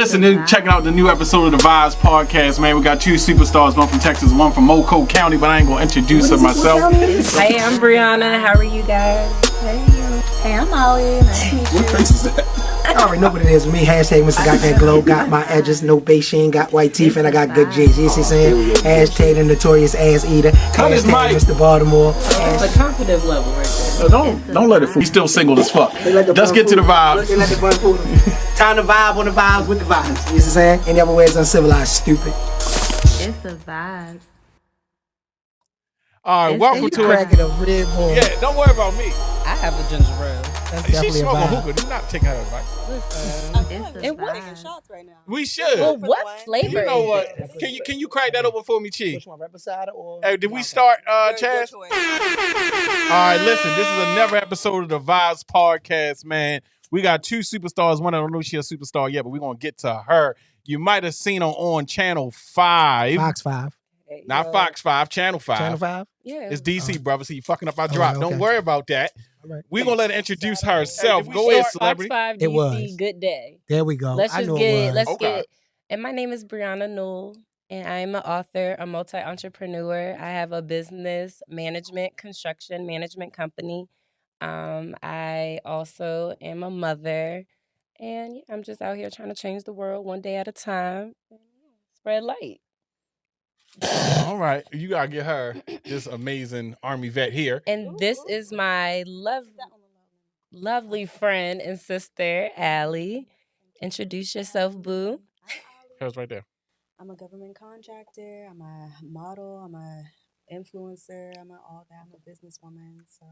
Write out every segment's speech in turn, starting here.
listening, checking out the new episode of the Vibes Podcast, man. We got two superstars, one from Texas, one from Moco County, but I ain't gonna introduce her myself. Hey, I'm Brianna. How are you guys? Hey, I'm Molly. Nice to meet you. What face is that? I already know what it is with me. Hashtag Mr. Got That Glow. Got my edges, no base sheen, got white teeth, and I got good G's. You see what I'm saying? Hashtag the notorious ass eater. Cut his Hashtag mic. Mr. Baltimore. It's a confidence level right there. Don't let it fool. He's still single as fuck. Let's get to the vibes. They let the bun fool them. Time to vibe on the vibes with the vibes. You see what I'm saying? Any other way is uncivilized, stupid. It's a vibe. All right, welcome to Crack it. it up, red boy. Yeah, don't worry about me. I have a ginger ale. That's She's definitely a smoking vibe. hookah. Do not take her advice. It's a And what- vibe. shots right now. We should. Well, what flavor You know is what? it? Can you crack that open for me, Chi? Which one, right beside it or? Hey, did we start, Chaz? All right, listen, this is another episode of the Vibes Podcast, man. We got two superstars. One, I don't know if she's a superstar yet, but we're going to get to her. You might have seen her on Channel 5. Fox 5. Not Fox 5, Channel 5. Channel 5? Yeah. It's DC, brother, so you fucking up our drop. okay. Don't worry about that. All right. We're going to let her introduce herself. Did we Go ahead, start celebrity. Fox 5 It DC was. Good Day. There we go. Let's I just knew it get, was. let's Okay. get, and my name is Brianna Newell, and I'm an author, a multi-entrepreneur. I have a business management, construction management company. I also am a mother, and yeah, I'm just out here trying to change the world one day at a time. Spread light. All right. You got to get her this amazing Army vet here. And this is my lovely friend and sister, Allie. Introduce yourself, boo. Hers right there. I'm a government contractor. I'm a model. I'm a influencer. I'm all that. I'm a businesswoman. So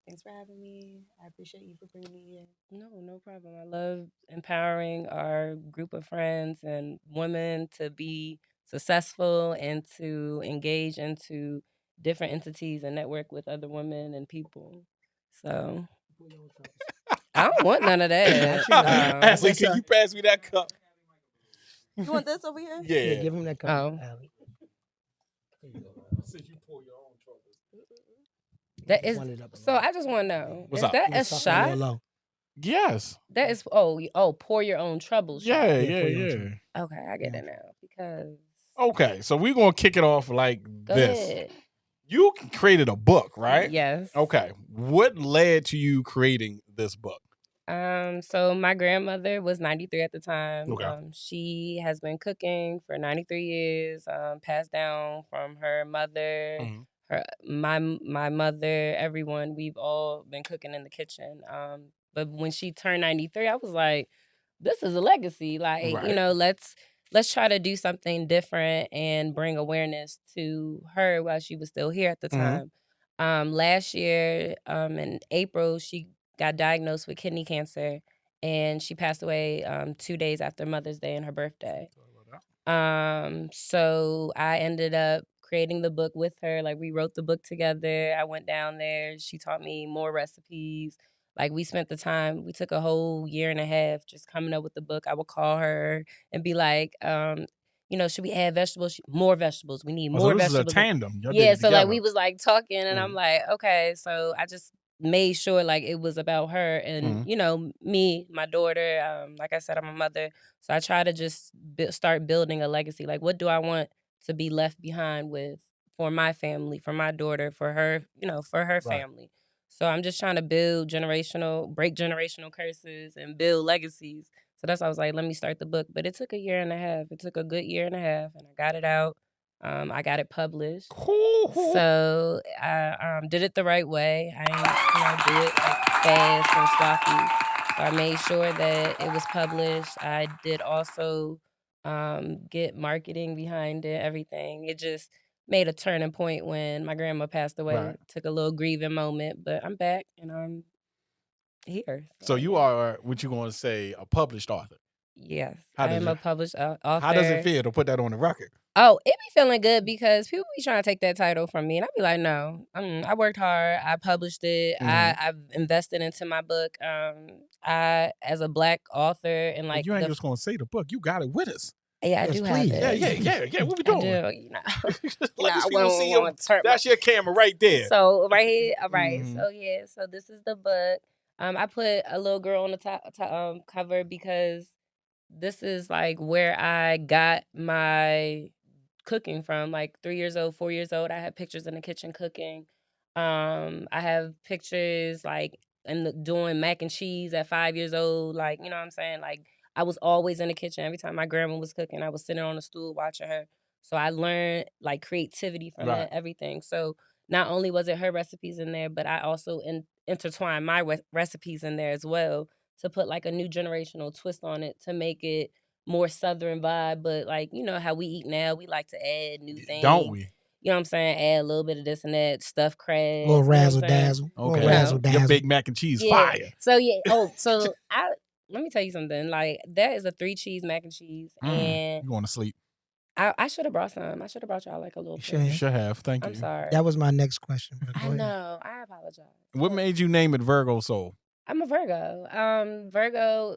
thanks for having me. I appreciate you for bringing me here. No problem. I love empowering our group of friends and women to be successful and to engage into different entities and network with other women and people. So I don't want none of that. Ashley, can you pass me that cup? You want this over here? Yeah. Yeah, give him that cup. Oh. Allie. Since you pour your own trouble. That is. Wind it up a So little. I just want to know: What's is up? that a Let's talk a little shot? low. Yes. That is. Pour your own trouble. Shot. Yeah, Yeah, yeah, pour your own yeah. trouble. Okay, I get it now because. Okay, so we're going to kick it off like Go this. ahead. You created a book, right? Yes. Okay. What led to you creating this book? So my grandmother was 93 at the time. Okay. She has been cooking for 93 years, passed down from her mother, Mhm. my mother, everyone. We've all been cooking in the kitchen. But when she turned 93, I was like, this is a legacy. Like, Right. let's try to do something different and bring awareness to her while she was still here at the Mhm. time. Last year, in April, she got diagnosed with kidney cancer, and she passed away 2 days after Mother's Day and her birthday. So I ended up creating the book with her. Like, we wrote the book together. I went down there. She taught me more recipes. Like, we spent the time. We took a whole year and a half just coming up with the book. I would call her and be like, should we add vegetables? More vegetables. We need Oh, more so this vegetables. is a tandem. Y'all did Yeah, it so like together. we was like talking, and Mhm. I'm like, okay. So I just made sure like it was about her and me, my daughter. Like I said, I'm a mother, so I try to just start building a legacy. Like, what do I want to be left behind with for my family, for my daughter, for her, for her Right. family. So I'm just trying to break generational curses and build legacies. So that's why I was like, let me start the book. But it took a year and a half. It took a good year and a half, and I got it out. I got it published. So I did it the right way. I didn't, do it like fast and sloppy. So I made sure that it was published. I did also get marketing behind it, everything. It just made a turning point when my grandma passed away. Right. Took a little grieving moment, but I'm back and I'm here. So you are, what you going to say, a published author. Yes, How I does am it- a published author. How does it feel to put that on the record? Oh, it be feeling good because people be trying to take that title from me, and I be like, no, I worked hard. I published it. I've invested into my book. I, as a Black author, and But like you ain't just going to say the book. You got it with us. yeah, I Yes, do please. have it. Yeah. What we I doing? do. Let I these people wouldn't see your, want to hurt my- that's your camera right there. So right here, all right. Mhm. So yeah, so this is the book. I put a little girl on the top cover because this is like where I got my cooking from. Like 3 years old, 4 years old, I had pictures in the kitchen cooking. I have pictures like doing mac and cheese at 5 years old. Like, you know what I'm saying? Like, I was always in the kitchen. Every time my grandma was cooking, I was sitting on a stool watching her. So I learned like creativity from that, everything. So not only was it her recipes in there, but I also intertwined my recipes in there as well to put like a new generational twist on it to make it more Southern vibe. But like, you know how we eat now, we like to add new things. Don't we? You know what I'm saying? Add a little bit of this and that, stuffed crabs. Little you know what I'm razzle saying? dazzle. Okay. Little razzle dazzle. Your Big Mac and cheese Yeah. fire. So yeah. So let me tell you something. Like, that is a 3-cheese mac and cheese, and You want to sleep? I should have brought some. I should have brought y'all like a little. You should have. Thank you. I'm sorry. That was my next question. Go I ahead. know. I apologize. What made you name it Virgo Soul? I'm a Virgo. Virgo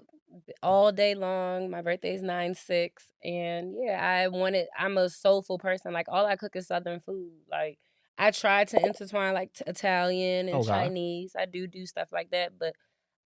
all day long. My birthday is 9/6, and yeah, I'm a soulful person. Like, all I cook is Southern food. Like, I try to intertwine like Italian and Chinese. I do stuff like that, but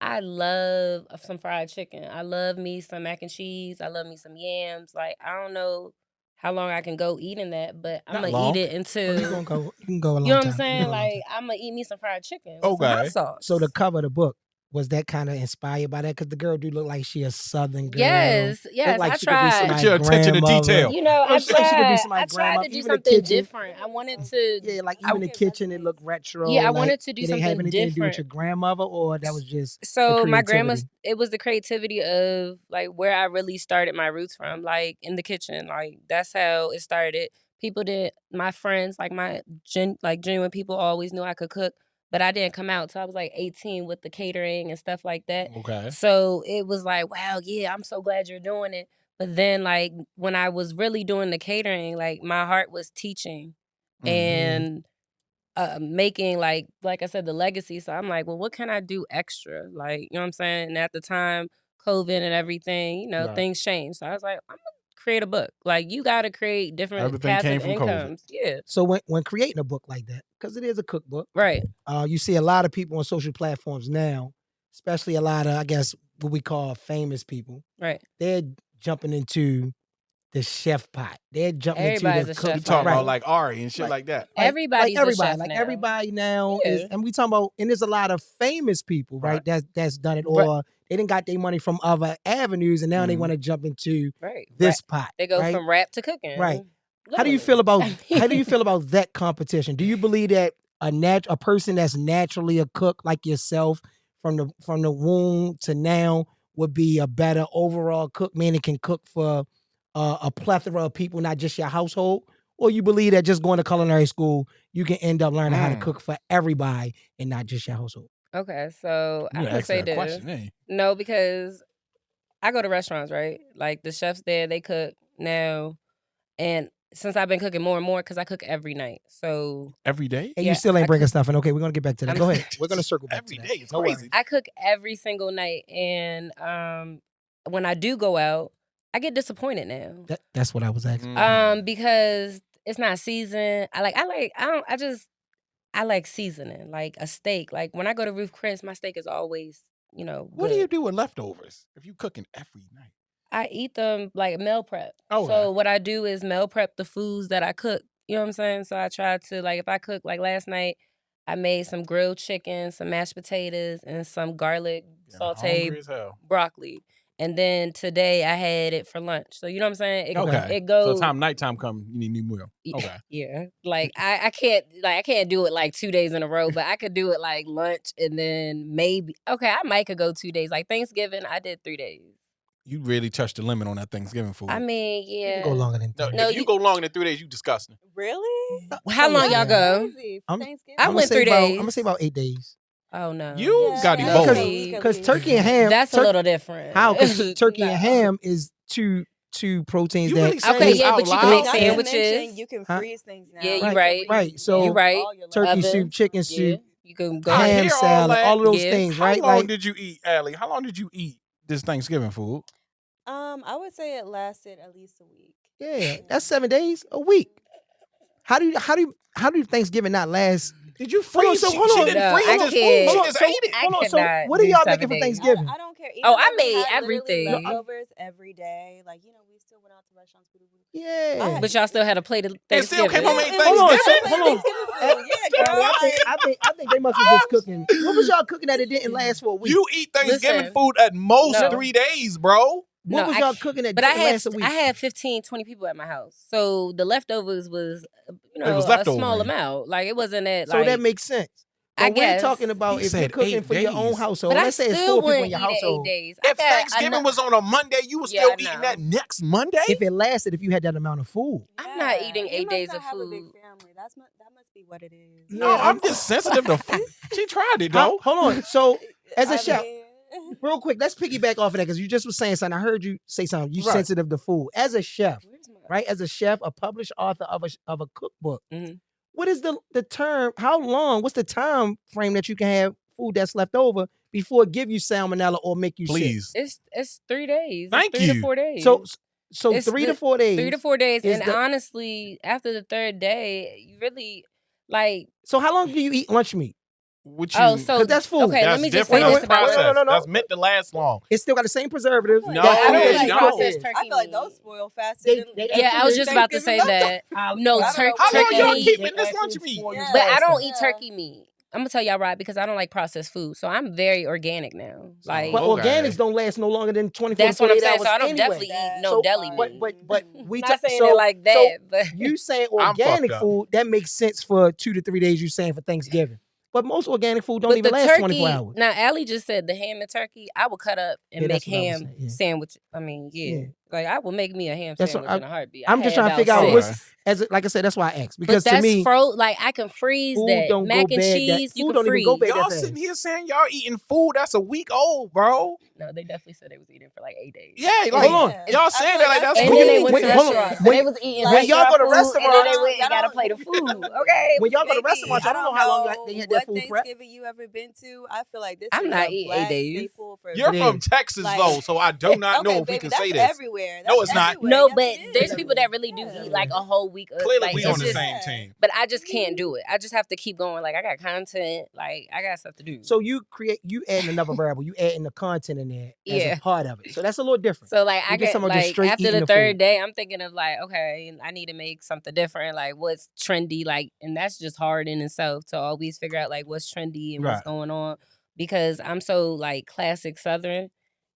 I love some fried chicken. I love me some mac and cheese. I love me some yams. Like, I don't know how long I can go eating that, but I'm Not gonna long. eat it until You can go a long time. you know what I'm You saying? can go a long Like, time. I'm gonna eat me some fried chicken with some hot Okay. sauce. So the cover of the book, was that kind of inspired by that? Because the girl do look like she a Southern girl. Yes, Look like I she could be tried. somebody's Get your attention to grandmother. detail. You know, I Look like she could be tried. somebody's I tried grandma. to do Even the something kitchen. different. I wanted to. Yeah, like even the kitchen, it looked retro. Yeah, I like, wanted to do it didn't have something anything to do with different. your grandmother, or that was just So the my creativity? grandma's, it was the creativity of like where I really started my roots from, like in the kitchen. Like, that's how it started. My friends, like my genuine people always knew I could cook, but I didn't come out till I was like 18 with the catering and stuff like that. Okay. So it was like, wow, yeah, I'm so glad you're doing it. But then, like, when I was really doing the catering, like, my heart was teaching and making, like I said, the legacy. So I'm like, well, what can I do extra? Like, you know what I'm saying? And at the time, COVID and everything, you know, things changed. So I was like, I'm gonna create a book. Like, you got to create different Everything passive came from COVID. incomes. Yeah. So when creating a book like that, because it is a cookbook, Right. You see a lot of people on social platforms now, especially a lot of, I guess, what we call famous people. Right. They're jumping into the chef pot. They're jumping Everybody's into a the chef You cook. talking pot. about like Ari and shit like that. Everybody's a chef like now. everybody now Yeah. is, and we talking about, and there's a lot of famous people, right? That's done it, or they didn't got their money from other avenues, and now they want to jump into this pot. They go right? from rap to cooking. Right. How do you feel about that competition? Do you believe that a person that's naturally a cook like yourself from the womb to now would be a better overall cook, meaning can cook for a plethora of people, not just your household? Or you believe that just going to culinary school, you can end up learning how to cook for everybody and not just your household? Okay, so You I would asked say that this. question, ain't you? No, because I go to restaurants, right? Like, the chefs there, they cook now. And since I've been cooking more and more, because I cook every night. So Every day? And Yeah, you still ain't I bringing cook- stuff in. Okay, we're going to get back to that. I'm Go sorry. ahead. We're going to circle back Every to that. day. It's Don't worry. crazy. I cook every single night. And when I do go out, I get disappointed now. That's what I was asking. Because it's not seasoned. I like seasoning, like a steak. Like, when I go to Ruth Chris, my steak is always, you know, What do good. you do with leftovers if you cooking every night? I eat them like meal prep. Okay. So what I do is meal prep the foods that I cook. You know what I'm saying? So I try to, like, if I cook, like last night, I made some grilled chicken, some mashed potatoes, and some garlic Hungry sauteed as hell. broccoli. And then today I had it for lunch. So you know what I'm saying? Okay. It goes. So nighttime come, you need new meal. Okay. Yeah. Like, I can't do it like 2 days in a row, but I could do it like lunch and then maybe I might could go 2 days. Like Thanksgiving, I did 3 days. You really touched the limit on that Thanksgiving food. I mean, You yeah. can go longer than 3. No, if you go longer than 3 days, you disgusting. Really? How long y'all go? Crazy. I'm- Thanksgiving. I went 3 days. I'm going to say about 8 days. Oh no. You Yeah, got yeah. Ebola. Because- Because turkey and ham. That's a little different. How? Because turkey No. and ham is two proteins You that. really saying Okay, this yeah, out but you loud? can make Not to mention, sandwiches. you can Huh? freeze things now. Yeah, you Like, right. Right, so- You right. all your Turkey Oven. soup, chicken Yeah. soup, You can go. I ham hear all salad, that. all of those Yeah. things, How right? long Like, did you eat, Allie? How long did you eat this Thanksgiving food? I would say it lasted at least a week. yeah, that's 7 days, a week. How do Thanksgiving not last? Did you Hold on, freeze? so hold She on. didn't No, freeze I this can't. food. She Hold on, just so- ate it. I Hold on, so cannot what are do y'all 7 making for days. Thanksgiving? I don't care care. Even Oh, though I we made had literally everything. leftovers every day. Like, we still went out to restaurants. Yeah. But y'all still had a plate of And still Thanksgiving. came home and ate Hold on, Thanksgiving? so, hold on. Yeah, girl. I think they must have just cooking. What was y'all cooking that it didn't last for a week? You eat Thanksgiving Listen, food at most no. 3 days, bro. What was y'all cooking that But I didn't last a week? had 15, 20 people at my house. So the leftovers was, was a leftover. small amount. Like, it wasn't that, So that makes sense. I But we're guess. talking about He if you're said cooking 8 for your own days. household. But I Let's say it's still 4 people in wouldn't your eat it 8 household. days. If Thanksgiving was on a Monday, you was still eating that next Monday? If it lasted, if you had that amount of food. I'm not eating 8 days of have a food. big family. That must be what it is. No, I'm just sensitive to food. She tried it, though. Hold on. So, as a I chef, mean, real quick, let's piggyback off of that because you just was saying something. I heard you say something. You Right. sensitive to food. As a chef, Where's my- right? As a chef, a published author of a cookbook. Mhm. What is the term? How long? What's the time frame that you can have food that's left over before it give you salmonella or make you sick? Please. It's 3 days. Thank it's 3 you. to 4 days. So It's 3 to 4 days. 3 to 4 days. is And the- honestly, after the 3rd day, you really like. So how long do you eat lunch meat? What you, Oh, so 'Cause that's food. Okay, that's let me just different. say That's this about processed. No. That's meant to last long. It's still got the same preservatives. No, No, I don't it like don't. processed turkey I feel like meat. those spoil faster. They- than they- Yeah, I was just about to say Thanksgiving that. No, I don't know. How long turkey y'all meat. keeping this lunch meat? Yeah. But I don't eat Yeah. turkey meat. I'm gonna tell y'all right because I don't like processed food. So I'm very organic now. Like But Okay. organics don't last no longer than 24 that's to what I'm 48 saying. hours So I don't anyway. definitely eat no So, deli meat. But we not saying so, it like that, but you saying I'm organic fucked up. food, that makes sense for 2 to 3 days you saying for Thanksgiving. But most organic food don't but even the last turkey. 24 hours. Now, Allie just said the ham and turkey. I would cut up and Yeah, make that's what I was ham saying, yeah. sandwich. I mean, yeah. Like I will make me a ham That's what sandwich in a heartbeat. I'm just had trying to figure about out six. what's like I said, that's why I asked. But Because to that's me, like I can freeze food that don't mac go and bad. cheese. You Food can don't even go freeze. bad. Y'all that sitting fast. here saying y'all eating food that's a week old, bro. No, they definitely said they was eating for like 8 days. Yeah, like, Hold on. y'all saying that like that's And cool. then they went Wait, to hold on. restaurants. So When- they was eating when y'all go to restaurant food, and then they restaurants- went and got a plate of food. Okay. When y'all go to Baby, restaurants, I don't know how long they had their what food prep. Thanksgiving you ever been to. I feel like this I'm is not a eating 8 black days. staple for You're It from is. Texas Like- though, so I do not know okay, if we baby, can that's say this. everywhere. No, That's it's not. everywhere. No, Yes, but it there's is. people that really do Yeah. eat like a whole week. Clearly, like, we it's on the just- same team. But I just can't do it. I just have to keep going. Like I got content. Like I got stuff to do. So you adding another variable, you adding the content in there as Yeah. a part of it. So that's a little different. So like We I just get talking about just like straight after eating the the third food. day, I'm thinking of like, okay, I need to make something different. Like what's trendy, like, and that's just hard in itself to always figure out like what's trendy and what's Right. going on because I'm so like classic Southern,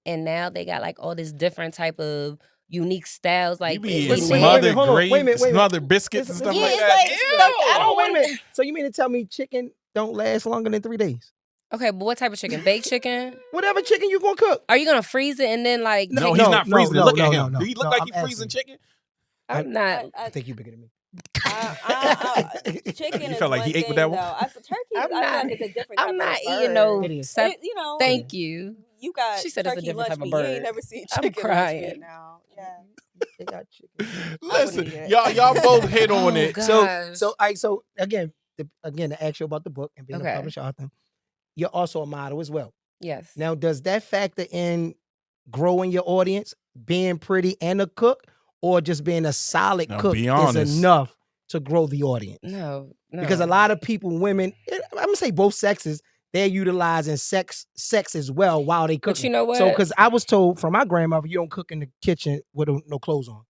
and now they got like all this different type of unique styles. Like You be they eating wait, eating wait, smothered hold on. Wait a gravy, minute, wait a minute. smothered biscuits and stuff Yeah, like it's that. like Ew. stuff I don't Oh, wait a want. minute. So you mean to tell me chicken don't last longer than 3 days? Okay, but what type of chicken? Baked chicken? Whatever chicken you gonna cook. Are you gonna freeze it and then like? No, take he's it- not freezing it. no, Look no, at no, him. no, Do he look no, like I'm he's freezing asking. chicken? I'm not. I think you're bigger than me. Chicken You is felt like one he ate thing, with that one? though. Turkey, I'm I feel not- like it's a different type I'm not of eating bird. no. It is. sep- You know, Thank you. you got She said it's a turkey different lunch type of meat. You bird. ain't never seen I'm chicken lunch crying. meat now. Yeah. They got chicken. Listen, eat it. y'all both hit on Oh, it. God. So all right, so again, to ask you about the book and being Okay. a published author, you're also a model as well. Yes. Now, does that factor in growing your audience, being pretty and a cook, or just being a solid Now, cook be is honest. enough to grow the audience? No. Because a lot of people, women, I'm gonna say both sexes, they're utilizing sex as well while they cook. But you know what? So, because I was told from my grandmother, you don't cook in the kitchen with no clothes on.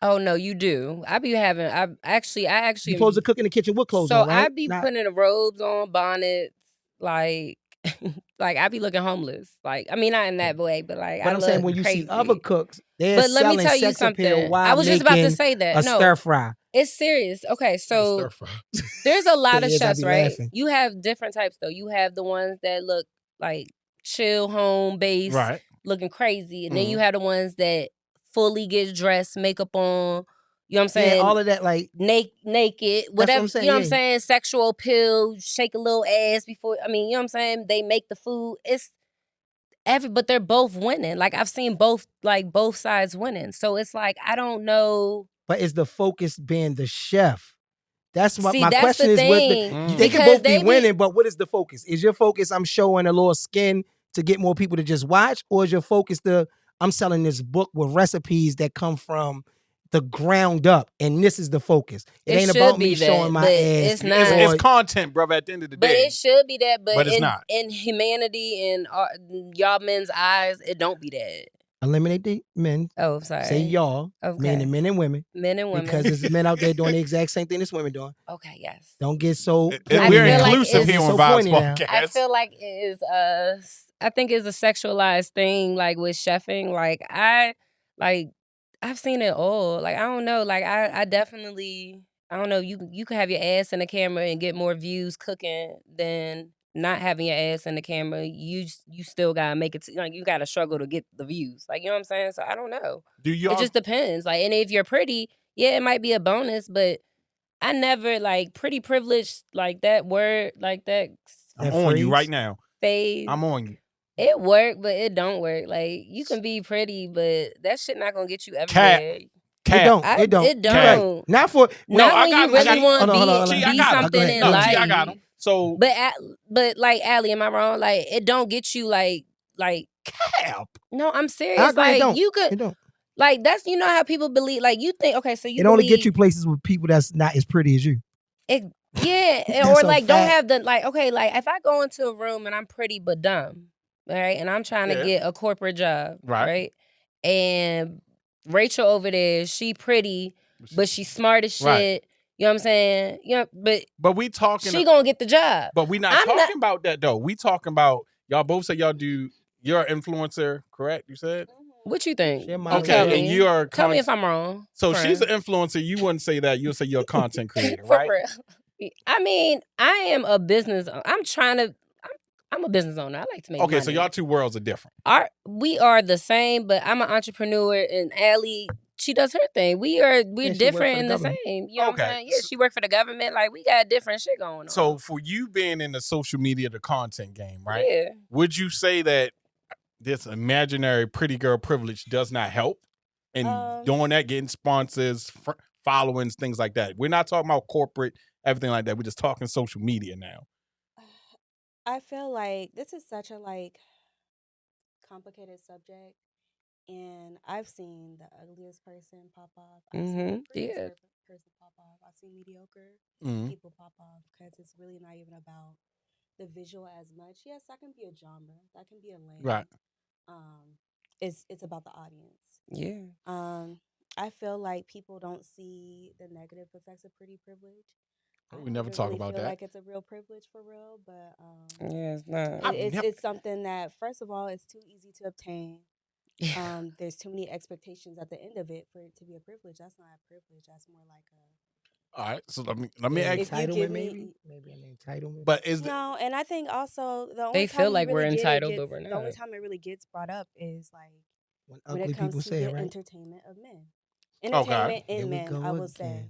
Oh no, you do. I be having. I actually. You're supposed to cook in the kitchen with clothes So on, right? I be Not- putting the robes on, bonnets, like, like I be looking homeless. Like, I mean, not in that way, but like, But I I'm saying look when you crazy. see other cooks, they're But let me selling tell you sex appeal something. while I was just about to making say that. a No, stir fry. it's serious. Okay, so Stir fry. there's a lot of It is, I chefs, be right? laughing. You have different types though. You have the ones that look like chill, home based, Right. looking crazy, and then you have the ones that fully get dressed, makeup on. You know what I'm saying? Yeah, all of that, like, Naked, what whatever. I'm saying, You know what I'm yeah. saying? Sexual appeal, shake a little ass before. I mean, you know what I'm saying? They make the food. It's but they're both winning. Like I've seen both sides winning. So it's like I don't know. but is the focus being the chef? That's what See, my that's question the is. thing. They can Because both be they winning, but what is the focus? Is your focus I'm showing a little skin to get more people to just watch, or is your focus I'm selling this book with recipes that come from the ground up, and this is the focus. It ain't should about be me that, showing my but ass. it's not. It's content, brother. At the end of the But day, it should be that. But it's not. In humanity and y'all men's eyes, it don't be that. Eliminate the men. Oh, sorry. Say y'all, meaning men and women. Men and women. Because there's men out there doing the exact same thing this women doing. Okay, yes. Don't get so we're feel like inclusive here on Vibes Podcast. I feel like it is I think it's a sexualized thing, like with chefing. Like I've seen it all. Like I don't know. Like I definitely I don't know. You could have your ass in the camera and get more views cooking than not having your ass in the camera. You still gotta make it. Like you gotta struggle to get the views. Like you know what I'm saying. So I don't know. It just depends. Like and if you're pretty, yeah, it might be a bonus, but I never like pretty privileged like that word like that. I'm on you right now. Phase. I'm on you. It work, but it don't work. Like you can be pretty, but that shit not gonna get you everywhere. Cat. It don't. It don't. Not for not when you really want to be something in life. I got him. So, but like Allie, am I wrong? Like it don't get you like cap. No, I'm serious. Like you could. It don't. Like that's you know how people believe. Like you think okay, so you. It only get you places with people that's not as pretty as you. Yeah, or like don't have the like okay, like if I go into a room and I'm pretty but dumb, right, and I'm trying to get a corporate job, right, and Rachel over there, she pretty but she's smart as shit. Right. You know what I'm saying? You know, but we talking. She gonna get the job. But we not talking about that though. We talking about y'all both say y'all do. You're an influencer, correct? You said. What you think? Okay, and you are. Tell me if I'm wrong. So she's an influencer. You wouldn't say that. You'll say you're a content creator, right? I mean, I am a business. I'm a business owner. I like to make money. So y'all two worlds are different. We are the same, but I'm an entrepreneur, and Allie, she does her thing. We're different in the same. You know what I'm saying? Yeah, she worked for the government. Like we got different shit going on. So for you being in the social media, the content game, right? Yeah. Would you say that this imaginary pretty girl privilege does not help in doing that, getting sponsors, followings, things like that? We're not talking about corporate, everything like that. We're just talking social media now. I feel like this is such a complicated subject, and I've seen the ugliest person pop off. I've seen the prettiest person pop off. I've seen mediocre people pop off because it's really not even about the visual as much. Yes, that can be a genre. That can be a lane. Right. It's about the audience. Yeah. I feel like people don't see the negative effects of pretty privilege. We never talk about that. Like it's a real privilege for real, but yeah, it's not. It's something that first of all, it's too easy to obtain. There's too many expectations at the end of it for it to be a privilege. That's not a privilege. That's more like a. All right, so let me ask. Entitlement, maybe an entitlement. But is no, and I think also the only they time feel like really we're entitled, but we're not. The only time it really gets brought up is like when it ugly comes people to say the it, right? entertainment of men. Entertainment in men, I will say.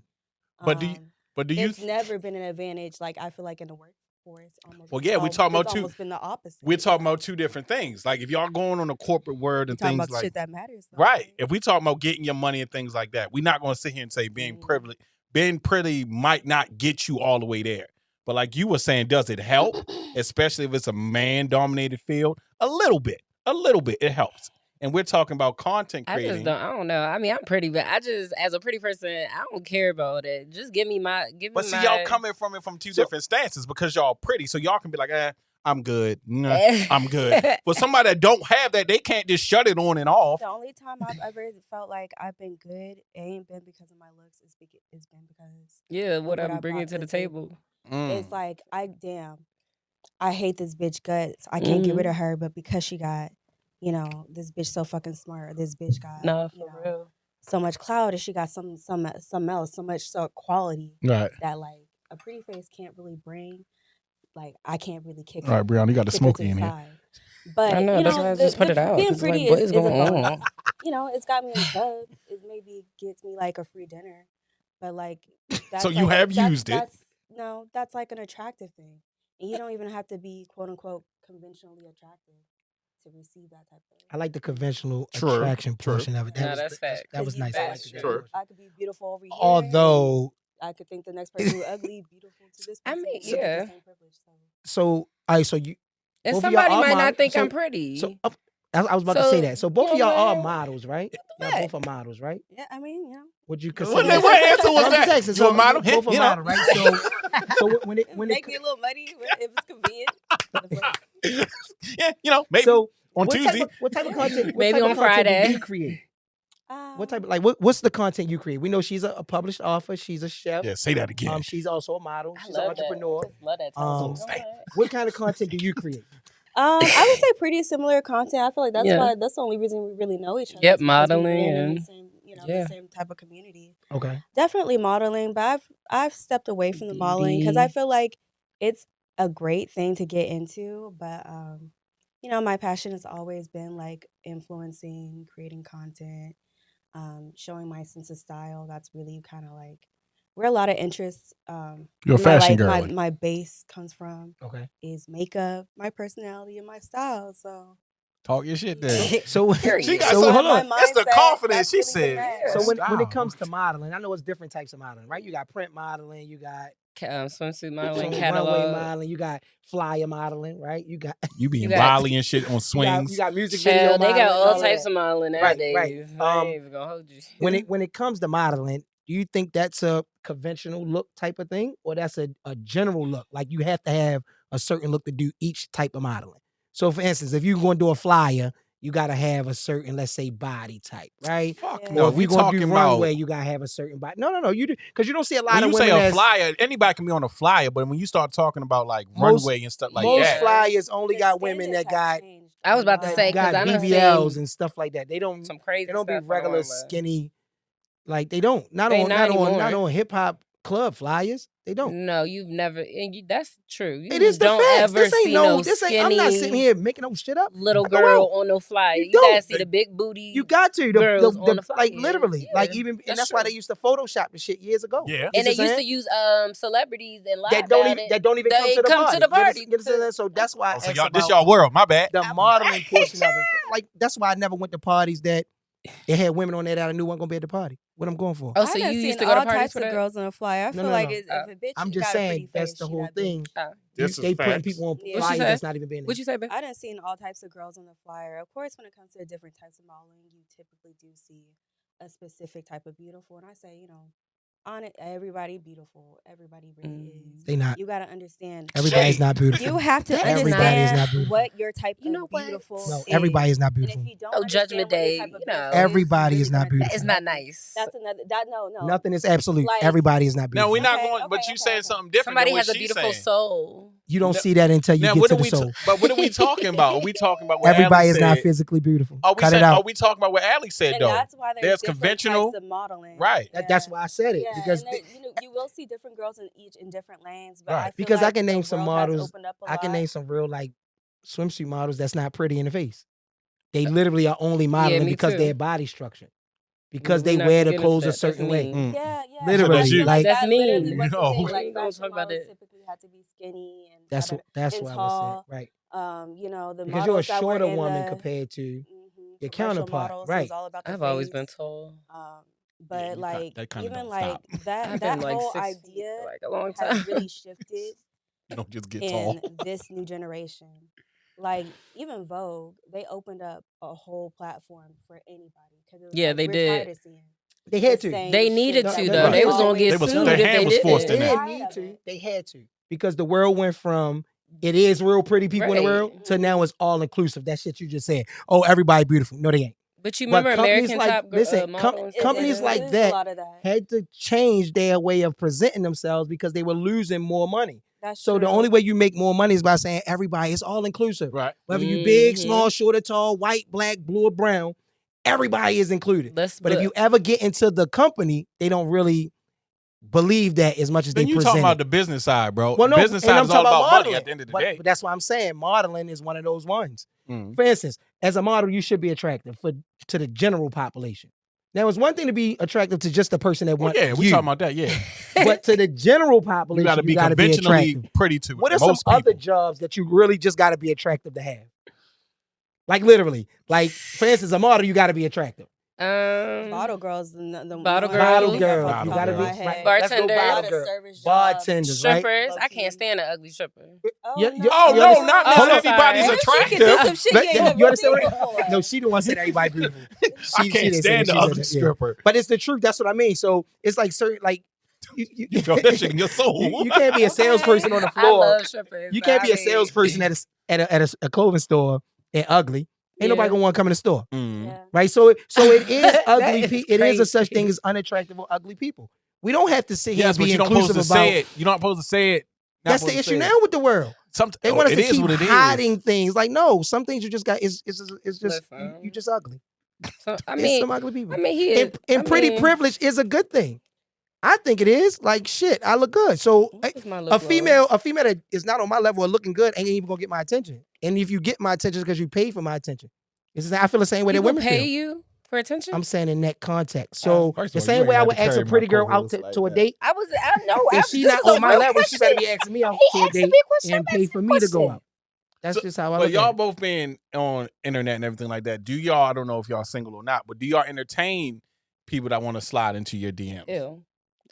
But do you? It's never been an advantage. Like I feel like in the workforce, almost. Well, yeah, we're talking about almost been the opposite. We're talking about two different things. Like if y'all going on a corporate word and things about like shit that matters, though, right? If we talking about getting your money and things like that, we're not going to sit here and say being privileged, being pretty might not get you all the way there. But like you were saying, does it help? Especially if it's a man-dominated field, a little bit, it helps. And we're talking about content creating. I don't know. I mean, I'm pretty, but as a pretty person, I don't care about it. Just give me my. But see, y'all coming from it from two different stances because y'all pretty, so y'all can be like, I'm good. Nah, I'm good. But somebody that don't have that, they can't just shut it on and off. The only time I've ever felt like I've been good, it ain't been because of my looks. It's been because what I'm bringing to the table. It's like I hate this bitch guts. I can't get rid of her, but because she got. This bitch so fucking smart. Or this bitch got real. So much clout, and she got some else, so much quality that like a pretty face can't really bring. Like I can't really kick. All right, Brianna, you got the smoky in here. But I know that's why I just put it out. Being pretty what is going on? It's got me in the club. It maybe gets me like a free dinner, but like. So you have used it. No, that's like an attractive thing, and you don't even have to be quote unquote conventionally attractive to receive that type of. I like the conventional attraction portion of it. That's fact. That was nice. I could be beautiful over here. Although I could think the next person who ugly, beautiful to this person. I mean, yeah. So you. And somebody might not think I'm pretty. So I was about to say that. So both of y'all are models, right? Y'all fact. both are models, right? Yeah, I mean, Would you What consider? answer was that? So You a model? both are You know? model, right? So when it make me a little muddy if it's convenient. Yeah, maybe so on what Tuesday. what type of content? Maybe what type on of content Friday. do you create? What type of what's the content you create? We know she's a published author. She's a chef. Yeah, say that again. She's also a model. She's an entrepreneur. I just love that. What kind of content do you create? I would say pretty similar content. I feel like that's the only reason we really know each other. Yep, is because modeling we've been in and the same, the same type of community. Okay. Definitely modeling, but I've stepped away from the modeling because I feel like it's a great thing to get into, but my passion has always been like influencing, creating content, showing my sense of style. That's really kind of like where a lot of interests You're a fashion girl. my base comes from. Okay. Is makeup, my personality, and my style. So talk your shit there. So She got so hold on. It's the confidence. She said. So when it comes to modeling, I know it's different types of modeling, right? You got print modeling, you got swimsuit modeling, runway catalog modeling, you got flyer modeling, right? You got you being Bali and shit on swings. you got music Child, video. They got all modeling, types of modeling nowadays. Right. I ain't even gonna hold you. When it comes to modeling, do you think that's a conventional look type of thing, or that's a general look? Like you have to have a certain look to do each type of modeling. So for instance, if you're going to do a flyer, you got to have a certain, let's say, body type, right? Fuck Yeah. no. Or if We you're going to talking do about runway, you got to have a certain body. No. You do, because you don't see a lot when of you women say a that's- flyer, anybody can be on a flyer, but when you start talking about like Most- runway and stuff like most that, flyers only The got women that standards have got changed I was a about to lot. say, 'cause got I done BBLs seen and stuff like that. They don't some crazy they don't be stuff on regular runway. skinny, like they don't. Not They on not not anymore. on hip hop club flyers. They don't. No, you've never, and that's true. You It is the don't facts. ever This ain't see no. no This skinny ain't. I'm not sitting here making no shit up. little Go girl out. on no flyer. You You gotta don't. see the big booty. You got to girls on the flyer. like literally, Yeah, like even, and that's that's why true. they used to Photoshop the shit years ago. Yeah. And You they see what used I'm to use use that lie that don't even come They to the come party. to the party. You understand? So that's why I So asked y'all, this about y'all world. My bad. the modeling portion of it. Like that's why I never went to parties that it had women on there that I knew weren't gonna be at the party. What I'm going for. Oh, I so done you seen used to go to all parties types for of that? girls on a flyer. I No, feel no, like no. if a bitch I'm just got a saying pretty that's face, the she whole that big. thing. This is They putting facts. people on Yeah. flyers say? that's not even being What you say, babe? I done seen all types of girls on the flyer. Of course, when it comes to different types of modeling, you typically do see a specific type of beautiful. And I say, on it, everybody beautiful. Everybody really is. They not. You got to understand. Everybody's not beautiful. You have to Everybody is understand not beautiful. what your type You know of what? beautiful No, is. everybody is not And beautiful. if you don't Oh, understand Judgment what your Day, type of you know. beautiful Everybody you're is really not gonna That beautiful. is not nice. That's another. No. Nothing is absolute. Like- Everybody is not beautiful. Now we're not Okay, going, but okay, you okay, said okay. something different. Somebody than what has a she's beautiful saying. soul. You don't No- see that until you Now get what to are the we? soul. But what are we talking about? Are we talking about what Everybody Ali is not said? physically beautiful. Are we Cut it saying? out. Are we talking about what Ali said And though? that's why There's different conventional- types of modeling. Right. That's why I said it Yeah, because and you will see different girls in different lanes, but Right. I feel because like I can the name some world has models. opened up a I can lot. name some real like swimsuit models that's not pretty in the face. They literally are only modeling me because too. their body structure, because We're they not wear gonna the get into clothes that. a That's certain way. mean. Yeah. Literally, I feel like- That's that literally mean. was the No. thing. We Like ain't gonna fashion talk about models that. typically had to be skinny and That's da-da-da, that's and what I tall. was saying, right? The Because you're a models that were shorter in woman the compared to mhm, your commercial counterpart, models, right. it was all about the I've always been face. tall. But you like that kinda even don't like stop. that I've that been like whole 6 feet idea for like a long has time. really shifted You don't just get in tall. this new generation. Like even Vogue, they opened up a whole platform for anybody because it was Yeah, like, they we're did. tired of seeing They had the to. same They shit needed that to we though. They was gonna always get They was- sued their if hand they was forced They in didn't. there. didn't Tired need of to. it. They had to because the world went from it is real pretty people in the Right. world to now it's all inclusive. That shit you just said. Oh, everybody beautiful. No, they ain't. But you But remember companies American like- Top listen, model and stuff companies that? like lose that a lot of that. had to change their way of presenting themselves because they were losing more money. That's So the true. only way you make more money is by saying everybody is all inclusive. Right. Whether you big, Mhm. small, short or tall, white, black, blue or brown, everybody is included. Let's But if you ever get into the company, they don't really believe that as much as Then they you present. talking about the business side, bro. well, no, business and side I'm is all talking about money modeling. at the end of the But day. that's why I'm saying modeling is one of those ones. Mhm. For instance, as a model, you should be attractive to the general population. Now, it's one thing to be attractive to just the person that Well, wants yeah, we you, talking about that. Yeah, but to the general population, you got to be conventionally attractive. pretty to What are most some other people. jobs that you really just got to be attractive to have? Like literally, like for instance, a model, you got to be attractive. Bottle girls, the Bottle Bottle girls. girls. You gotta Bottle be girls. right. Bartenders. Bottle girl. Bartenders, right? Strippers. I can't stand an ugly stripper. Oh, Oh, no, not Oh, not everybody's sorry. She can do attractive. some shit But you ain't you never understand seen what before. No, she the one said everybody beautiful. I can't stand the ugly stripper. But it's the truth. That's what I mean. So it's like certain like You felt that shit in your soul. you can't be a salesperson on the I floor. love strippers. You can't be a salesperson at a clothing store and ugly. Ain't nobody gonna want to come in the store, right? So it is ugly. It is a such thing as unattractive or ugly people. We don't have to sit here and be inclusive about. Say it. You're not supposed to say it. That's the issue now with the world. They want us to keep hiding things. Like no, some things you just got. It's just you just ugly. So, It's some ugly people. I mean, and pretty privilege is a good thing. I think it is. Like shit, I look good. So a female that is not on my level of looking good ain't even gonna get my attention. And if you get my attention, it's because you paid for my attention. I feel the same way that women pay feel. you for attention. I'm saying in that context. So First the of all, same you way I ain't would had to ask a carry pretty my girl out co-host to a like date. I know. If she's not on my level, she better be asking me out to a date and pay for me to go out. That's just how I look But y'all at it. both being on internet and everything like that, do y'all, I don't know if y'all single or not, but do y'all entertain people that want to slide into your DMs? Ew.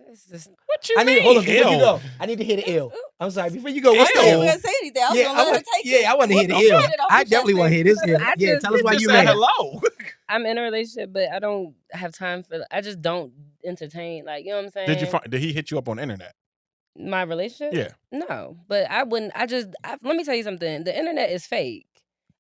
That's just, What you mean? Hold on, before you go, I need to hear the ill. I'm sorry, before you go, what's the I ill? wasn't gonna say anything. I was gonna let her take it. I want to hear the ill. I definitely want to hear this ill. Yeah, tell us why you mad. Hello. I'm in a relationship, but I don't have time for. I just don't entertain. Like, you know what I'm saying? Did he hit you up on the internet? My relationship? Yeah. No, but I wouldn't. Let me tell you something. The internet is fake.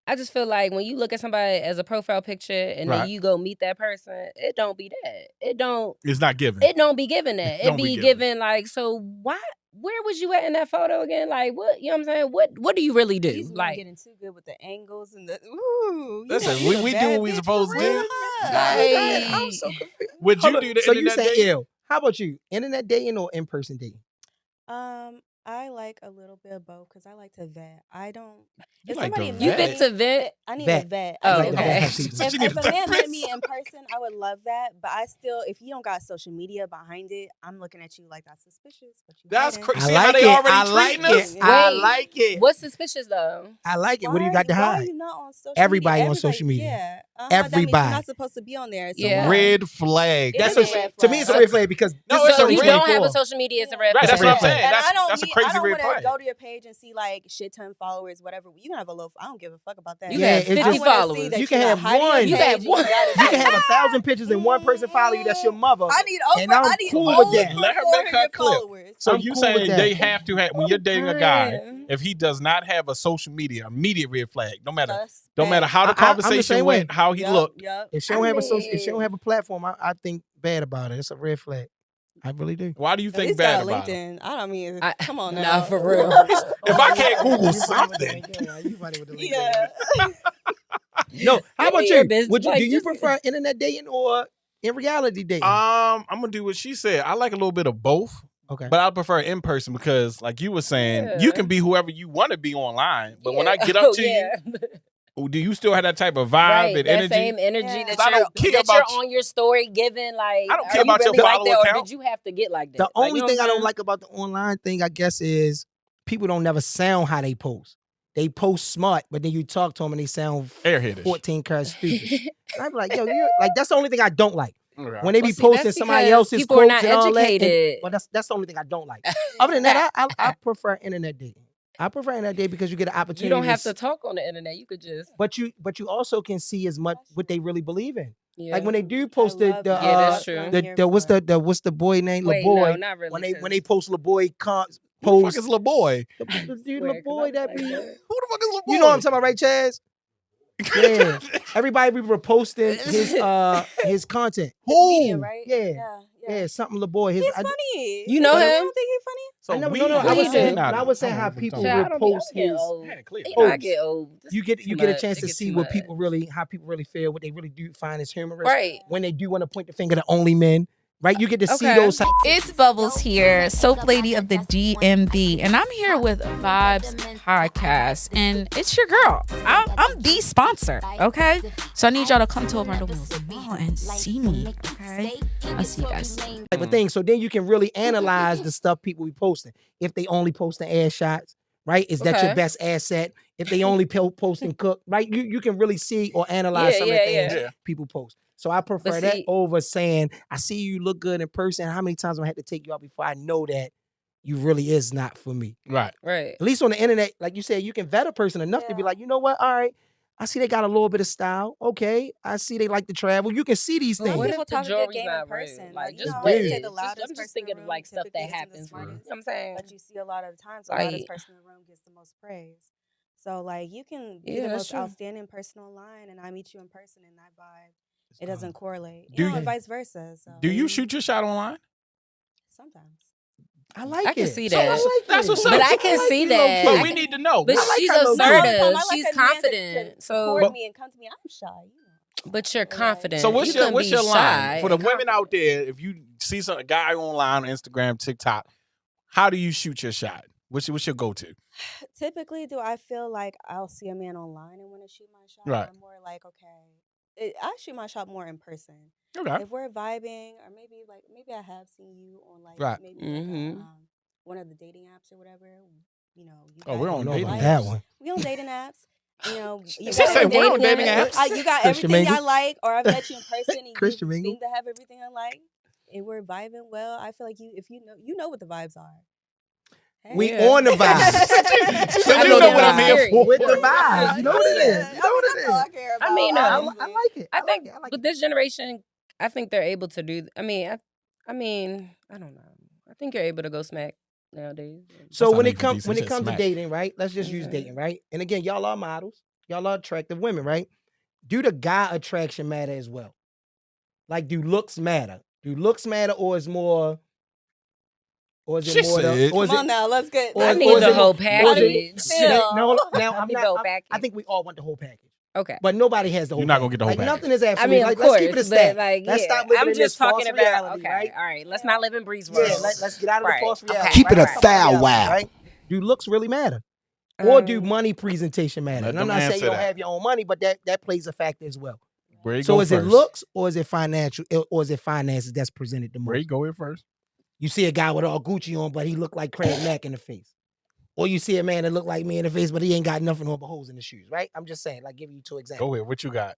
I just feel like when you look at somebody as a profile picture and then you go meet that person, it don't be that. It's not given. It don't be given that. It be given like, so why? Where was you at in that photo again? Like, what? You know what I'm saying? What do you really do? He's like getting too good with the angles and the ooh. Listen, we do what we supposed to do. I'm so confused. Would you do the So you internet say dating? ill. How about you? Internet dating or in-person dating? I like a little bit of both because I like to vet. I don't. You If like somebody to met you vet? get to vet. I need Vet. a vet. Oh, I need a okay. vet. So you If need a to man met therapist. me in person, I would love that. But I still, if you don't got social media behind it, I'm looking at you like that's suspicious. But you That's hiding. crazy. I See how like they it. already I like treating us? it. I Wait, like it. What's suspicious though? I like it. What do you Why- got to Why are hide? you not on social Everybody media? on social media. Yeah. That means Everybody. you're not supposed to be on there. So Yeah. Red flag. It That's is a, a red to me, it's a flag. red flag because No, this it's is a So if you red don't flag. have a social media, it's a red Right, flag. that's what I'm saying. And That's I don't a need, crazy I don't red want to flag. go to your page and see like shit ton followers, whatever. You can have a low. I don't give a fuck about that. You Yeah, have it's 50 just- followers. You can have one. You have one. You can have 1,000 pictures and one person follow you. That's your mother. I need over. And I'm I need cool over with that. Let her make her 400 clip. followers. So I'm you cool with saying that. they have to have when you're dating a guy, Man. if he does not have a social media, immediate red flag. No matter Suspect. how the I'm the conversation same way. went, how he Yup, looked. yup. If she don't have if she don't have a platform, I think bad about it. It's a red flag. I really do. Why do you At think least bad got a about it? LinkedIn. I don't mean. Come on Nah, now. for real. If I can't Google something, Yeah. No, how about your you? business, Would you like, do you just- prefer internet dating or in reality dating? I'm gonna do what she said. I like a little bit of both, Okay. but I prefer in person because, like you were saying, you Yeah. can be whoever you want to be online. But when Yeah. I get up to yeah. you, do you still have that type of vibe Right, and that energy? same energy Yeah. that 'Cause I you're, don't care that about you're on your story giving. Like, I don't are care you about your really like follow that, account. or did you have to get like that? The Like, only you know thing what I I'm don't saying? like about the online thing, I guess, is people don't never sound how they post. They post smart, but then you talk to them and they sound Airheadish. 14 carats stupid. And I'm like, yo, you're like, that's the only thing I don't like. Okay. When they be Well, see, posting that's somebody because else's people are quotes not and all that. educated. Well, that's the only thing I don't like. Other than that, I prefer internet dating. I prefer internet dating because you get an opportunity. You don't have to s- talk on the internet. You could just. But you also can see as much what they really believe in. Yeah. Like when they do post the Yeah, that's true. what's the boy name? Wait, LaBoy. no, not really. When they post LaBoy Who the post fuck is LaBoy? the dude Swear, 'cause LaBoy I that was be like, Who the fuck is LaBoy? you know what I'm talking about, right, Chaz? Yeah. Everybody be reposting his content. Comedian, right? Yeah, something LaBoy. He's funny. You know You him? don't think he's funny? So I never, we no, What I he was do? saying, I was saying how people Shit, I don't be- repost I'm getting his. old. Yeah, clear. You know, I posts. get old. This You is get too a much. chance It to gets see too what much. people really, how people really feel, what they really do find as humorous. Right. When they do want to point the finger to only men, right? You get to see Okay. those. It's Bubbles here, soap lady of the DMV, and I'm here with Vibes Podcast, and it's your girl. I'm the sponsor, okay? So I need y'all to come to Orlando Mall and see me, okay? I'll see you guys. Type of thing. So then you can really analyze the stuff people be posting. If they only posting ass shots, right? Is that your Okay. best asset? If they only posting cook, right? You can really see or analyze Yeah, some of yeah, the things yeah. people post. So I prefer But that see- over saying, I see you look good in person. How many times I had to take you out before I know that you really is not for me? Right. Right. At least on the internet, like you said, you can vet a person enough to be like, you know what? All right. I see they got a little bit of style. Okay. I see they like to travel. You can see these But things. what People if the talk a good jewelry's game in not person. real? Like, you It's know, I big. say the I'm loudest just person thinking in the of room like stuff that typically isn't the happens. You know smartest, what I'm saying? but you see a lot of times the Like- loudest person in the room gets the most praise. So like you can be Yeah, the that's most true. outstanding person online, and I meet you in person, and that vibe it doesn't correlate. Do You know, you- and vice versa. So Do you shoot your shot online? sometimes. I like I can it. see So that. I like That's it. what's But up. I can like see you that. low-key. But we need to know. But I like she's how low-key. Not all the assertive. time. I like She's a man confident. to So, court me and come to me. I'm shy. You know. but you're confident. So what's You can your be line shy for the and women out confident. there? If you see some guy online, Instagram, TikTok, how do you shoot your shot? What's your go-to? Typically, do I feel like I'll see a man online and want to shoot my shot? Right. Or more like, okay, I shoot my shot more in person. Okay. If we're vibing, or maybe I have seen you on like Right. maybe like Mhm. one of the dating apps or whatever. You know, you Oh, we're guys on know dating about that it. one. We on dating apps. You know, you She got said we're on everything- dating apps. You got Christian everything I Mingle. like, or I've met you in person and you Christian Mingle. seem to have everything I like, and we're vibing well. I feel like if you know what the vibes are. We Yeah. on the vibe. So I you know know the what I'm here vibe. for. With the vibes. You know what it is. Yeah, You know what that's all I it is. care about. I mean, I honestly. like it. I think like it. I like with it. this generation, I think they're able to do. I mean, I don't know. I think you're able to go smack nowadays. So That's when not it comes even when it decent, comes to smack. dating, right? Let's just use Okay. dating, right? And again, y'all are models. Y'all are attractive women, right? Do the guy attraction matter as well? Like, do looks matter? Do looks matter, or is more? Or is it She more? said- Or is Come on it? now, let's get. or I is- need or is the it- whole or is it- package. No, now I I'm need not. the whole I package. think we all want the whole package, Okay. but nobody has the whole. You're not gonna package. get the whole like, package. Nothing is I absolute. mean, like, of course, let's keep it a but stat. like, Let's yeah, stop living I'm in just this false talking about. reality, Okay, right? all right. Let's not live in Breeze Yeah, world. let's get out of the Right, false okay, reality. Keep it a right? thou Reality, wow. right? Do looks really matter? Or do Um, money presentation matter? Let And I'm them not saying answer you don't that. have your own money, but that plays a factor as well. Bray So go is it first. looks or is it financial or is it finances that's presented the most? Bray go in first. You see a guy with all Gucci on, but he look like Craig Mack in the face. Or you see a man that look like me in the face, but he ain't got nothing on but holes in the shoes, right? I'm just saying, like giving you two examples. Go ahead. What you got?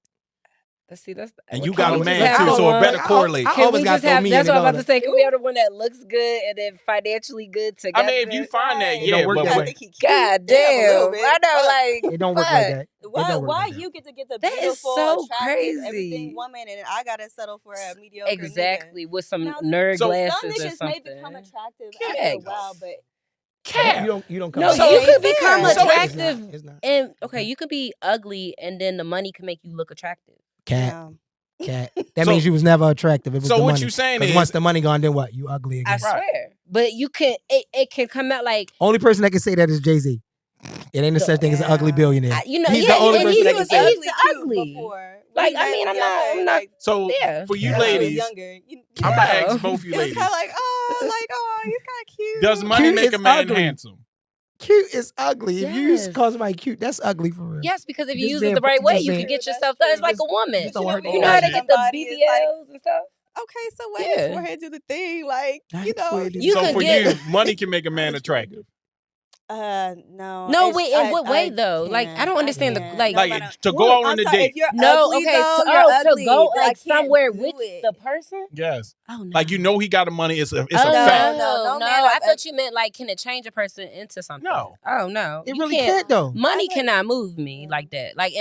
That's And well, you can got we a just man have too, the so it one- better correlate. I Can always we got just to throw have? me That's in what I'm it about to say. Can we have the one that looks good and then financially good together? I mean, if you find that, It yeah, don't work but that I way. think he cute. God Yeah, a damn, little bit. I know, like It don't work fuck. like that. It Why don't work like that. you get to get the That is beautiful, so attractive, crazy. everything woman, and I gotta settle for a mediocre Exactly, with some Now, nerd So- glasses Some or niggas may something. become attractive Yes. after a while, but You don't come No, back. you ain't could fair. become So it's attractive, not. It's not. and okay, you could be ugly, and then the money can make you look attractive. Cat. yeah. That So- means you was never attractive. It was So the what money. you saying 'Cause is- once the money gone, then what? You ugly again. I swear, but you can. It can come out like Only person that can say that is Jay-Z. It ain't a such thing as an ugly billionaire. you know. He's yeah, the only and person he's, that can say he's ugly. Before. Like, When I he mean, ran I'm with Beyonce, not. like, So Yeah. for you Yeah. when he was ladies, younger. I'm gonna Yeah. ask both you It was ladies. kind of like, he's kind of cute. Does money Cute make is a man ugly. handsome? Cute is ugly. If you used to Yes. call somebody cute, that's ugly for real. Yes, because if you Just use being- it the right way, just you being- can get That's yourself true. done. It's like a Just- woman. just don't hurt You know how to get the somebody is like- BBLs and stuff. Okay, so let Yeah. his forehead do the thing, like Nah, you his know. forehead do the You So could for get- you, money can make a man attractive. No. No, it's- wait, in what way though? Like, I don't understand the can't. like. No Like matter- to go out on a I'm sorry, date. If you're No, ugly, okay, though, to, you're to ugly. go I like can't somewhere do with it. the person. Yes. Oh no. Like you know he got the money. It's a Oh, fact. No man I I've thought you meant like, can it change a person into something? No. Oh no, It You really can't though. Money I like- cannot move me like that. Like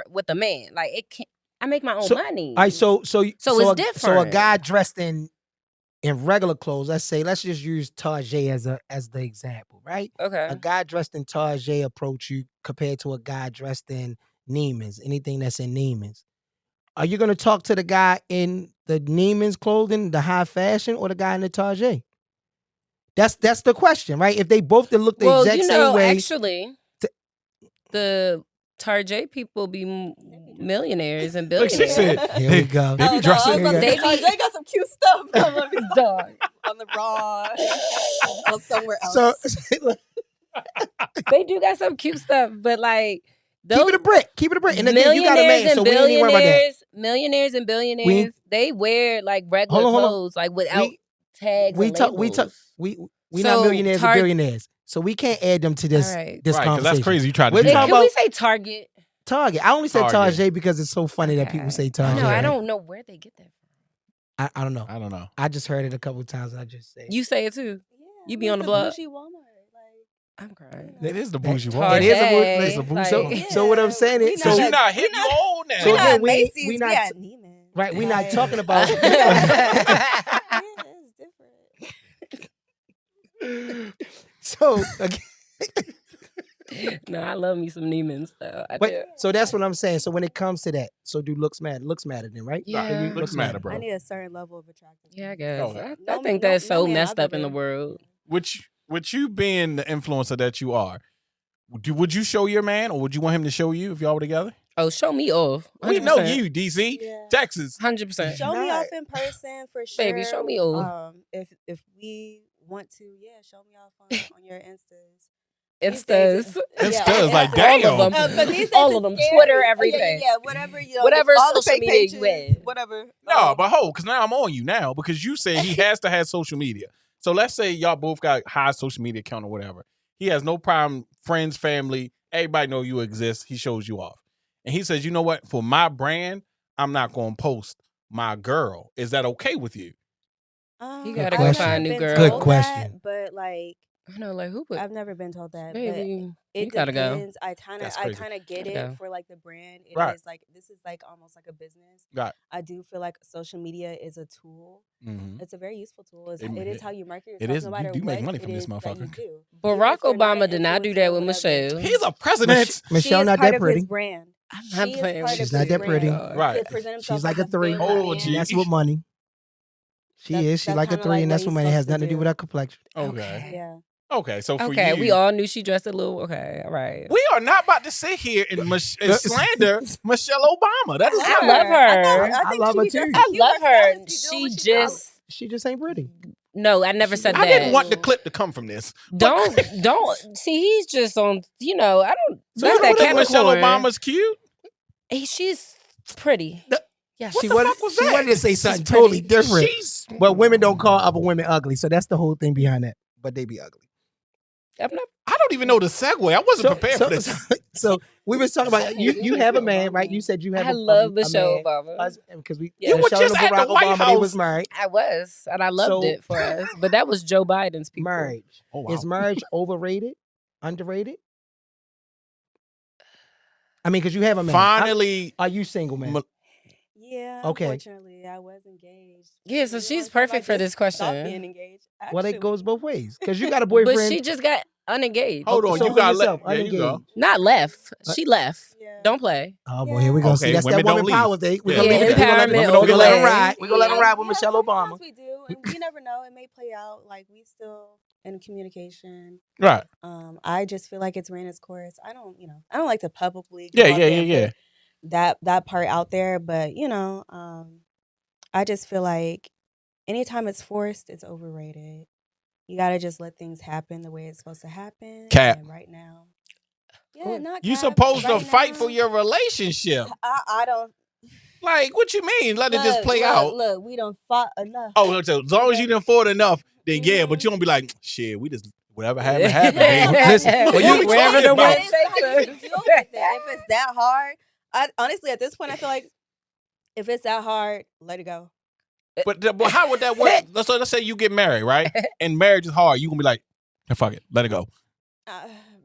with a man, like it can. I make my own So- money. All right, so it's a, So a different. guy dressed in regular clothes, let's just use Tarjay as the example, right? Okay. A guy dressed in Tarjay approach you compared to a guy dressed in Neiman's, anything that's in Neiman's. Are you gonna talk to the guy in the Neiman's clothing, the high fashion, or the guy in the Tarjay? That's the question, right? If they both look the exact same way, actually, the Tarjay people be millionaires and Look, she billionaires. said, here we go. They be dressing. They be- They got some cute stuff. Let me stop. Dog. On the raw or somewhere else. So They do got some cute stuff, but like keep it a brick. And again, you got a man, so we ain't even worry about that. millionaires and billionaires, they wear like regular Hold on. clothes, like without tags. we and talk labels. we So, not millionaires or billionaires, so we can't add them to this All right. this Right, because conversation. that's crazy. You tried to We're do Hey, that. talking can we about- say Target? Target. I only said Target. Target because it's so funny that people say Target. No, I don't know where they get that from. I don't know. I don't know. I just heard it a couple of times. And I just say You say it too. Yeah, You be on the blog. Bougie Walmart, I'm crying. It is the bougie It one. is a Target, bougie. like, So, yeah. so what I'm saying is, So so you're not hitting you old now. So We're again, not we- Macy's, we not at t- Neiman. right, we're not Like- talking about. Yeah, it's different. So again, No, I love me some Neiman's though. I but do. so that's what I'm saying. So when it comes to that, so do looks matter? Looks matter then, right? Yeah. Looks matter, bro. I need a certain level of attractiveness. Yeah, I guess. Okay. I No, think no- that's no so man, messed I'll up go in the there. world. With you being the influencer that you are, would you show your man, or would you want him to show you if y'all were together? Oh, show me off. 100%. We know you, DC, Yeah. Texas. 100%. Show me Not- off in person for sure. Baby, show me off. If we want to, yeah, show me off on your Instas. Instas. Instas, like, All damn. of them. But these days All it's of them. scary. Twitter, Oh, yeah, everything. Yeah, whatever you know, Whatever all the social fake media you pages, with. whatever. No, but hold, because now I'm on you now because you said he has to have social media. So let's say y'all both got high social media account or whatever. He has no problem, friends, family, everybody know you exist. He shows you off. And he says, you know what? For my brand, I'm not going to post my girl. Is that okay with you? You Good gotta go question. find a new been girl. Good told question. that, but like I know, like who would? I've never been told that. Baby, but it you gotta go. depends. I kind That's of crazy. get Gotta it go. for like the brand. It is Right. like this is like almost like a business. Right. I do feel like social media is a tool. Mm-hmm. It's a very useful tool. It It- is how you market it yourself. is. No You matter do make what money from it this is that motherfucker. you do. Barack Even if you're not Obama an did not do influencer that or with whatever. Michelle. He's a president. Michelle she is not part that of pretty. his brand. I'm She not is playing part with of She's not his that brand. pretty. Right. To present She's himself like as a 3. family Oh, man. gee. That's what money. She That's- is. She that's like a kinda 3, like and what that's he's what money has supposed to nothing to do do. with her complexion. Okay. Yeah. Okay. So for Okay, you, we all knew she dressed a little. Okay, all right. we are not about to sit here and, and slander Michelle Obama. That is I not. love her. I think love she her be too. dressing I cute. love Her her. stylist be doing She what she just She just ain't pretty. no. I never said I that. didn't want the clip to come from this. Don't see. He's just on. You know, I don't. So That's you don't that think Michelle Capricorn. Obama's cute? She's pretty. Yeah, What She the wanted, fuck was she that? wanted to say She's something pretty. totally different. She's But women don't call other women ugly, so that's the whole thing behind that. But they be ugly. I'm not. I don't even know the segue. I wasn't prepared for this. So we was talking about you have a man, right? You said you have I a love a Michelle man. Obama. Because we You were Michelle just and at the Barack White Obama, they House. was married. I was, and I loved So- it for us. But that was Joe Biden's people. Marriage. Oh, wow. Is marriage overrated? Underrated? I mean, because you have a man. Finally, Are you single, man? Yeah. Okay. Unfortunately, I was engaged. Yeah, so You know, she's so I perfect for just this stopped question. being engaged. Well, it Actually. goes both ways. Because you got a boyfriend. But she just got unengaged. hold on. So You for got yourself, let. There you go. unengaged. Not left. She left. Yeah. Don't play. Oh boy, here we go. Okay, See, that's women that woman don't leave. power thing. We're Yeah. gonna leave it. We're gonna let Empowerment we're over gonna let her land. ride. We're gonna let her ride with Michelle sometimes Obama. we do, and we never know. It may play out. Like we still in communication. Right. I just feel like it's ran its course. I don't like to publicly. Yeah, go out yeah, there and yeah, put that part out there, but I just feel like anytime it's forced, it's overrated. You gotta just let things happen the way it's supposed to happen. Cap. And right now, yeah, not You cap. supposed to Right fight now, for your relationship. I don't. Like, what you mean? Let it just play out. Look, we don't fought enough. Oh, so as long as you didn't fought enough, then yeah. But you don't be like, shit. We just whatever happened happened. Baby. Listen, well, you be Wherever talking the about. wind It's like, you can deal with it. If it's that hard, honestly at this point I feel like if it's that hard, let it go. But how would that work? Let's say you get married, right? And marriage is hard. You gonna be like, fuck it, let it go.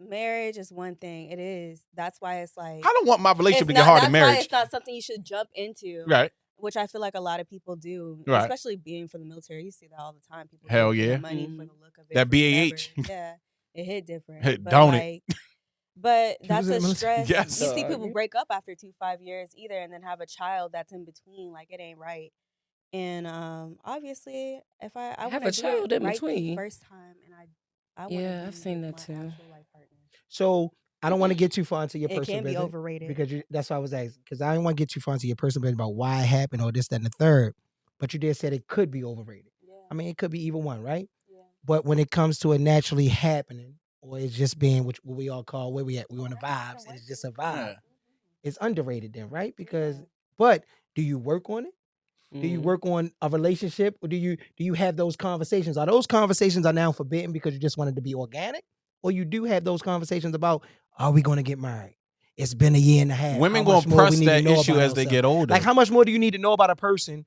Marriage is one thing. It is. That's why it's like I don't want my relationship to it's get hard in that's why marriage. it's not something you should jump into. Right. Which I feel like a lot of people do, Right. especially being from the military. You see that all the time. People Hell do it for the yeah. money for the look of it. That for BAH. whatever. Yeah, it hit different. Hit, But, don't it? But was that's in a the military. stress. Yes. You see Dog. people break up after 2-5 years either, and then have a child that's in between. Like it ain't right. And obviously, if I Have wanna a do child it in right between. The first time, and I wanna Yeah, be I've seen with that my too. actual life partner. So I don't want to get too far into your It personal can be business overrated. because that's why I was asking. Because I didn't want to get too far into your personal business about why it happened or this, that, and the third. But you did say it could be overrated. Yeah. I mean, it could be either one, right? Yeah. But when it comes to it naturally happening, or it's just being what we all call where we at, we on the vibes, and it's just a vibe. Yeah. It's underrated then, right? Because, but do you work on it? Do you work on a relationship, or do you have those conversations? Are those conversations are now forbidden because you just wanted to be organic, or you do have those conversations about are we going to get married? it's been a year and a half. Women gonna press that issue as they get older. Like, how much more do you need to know about a person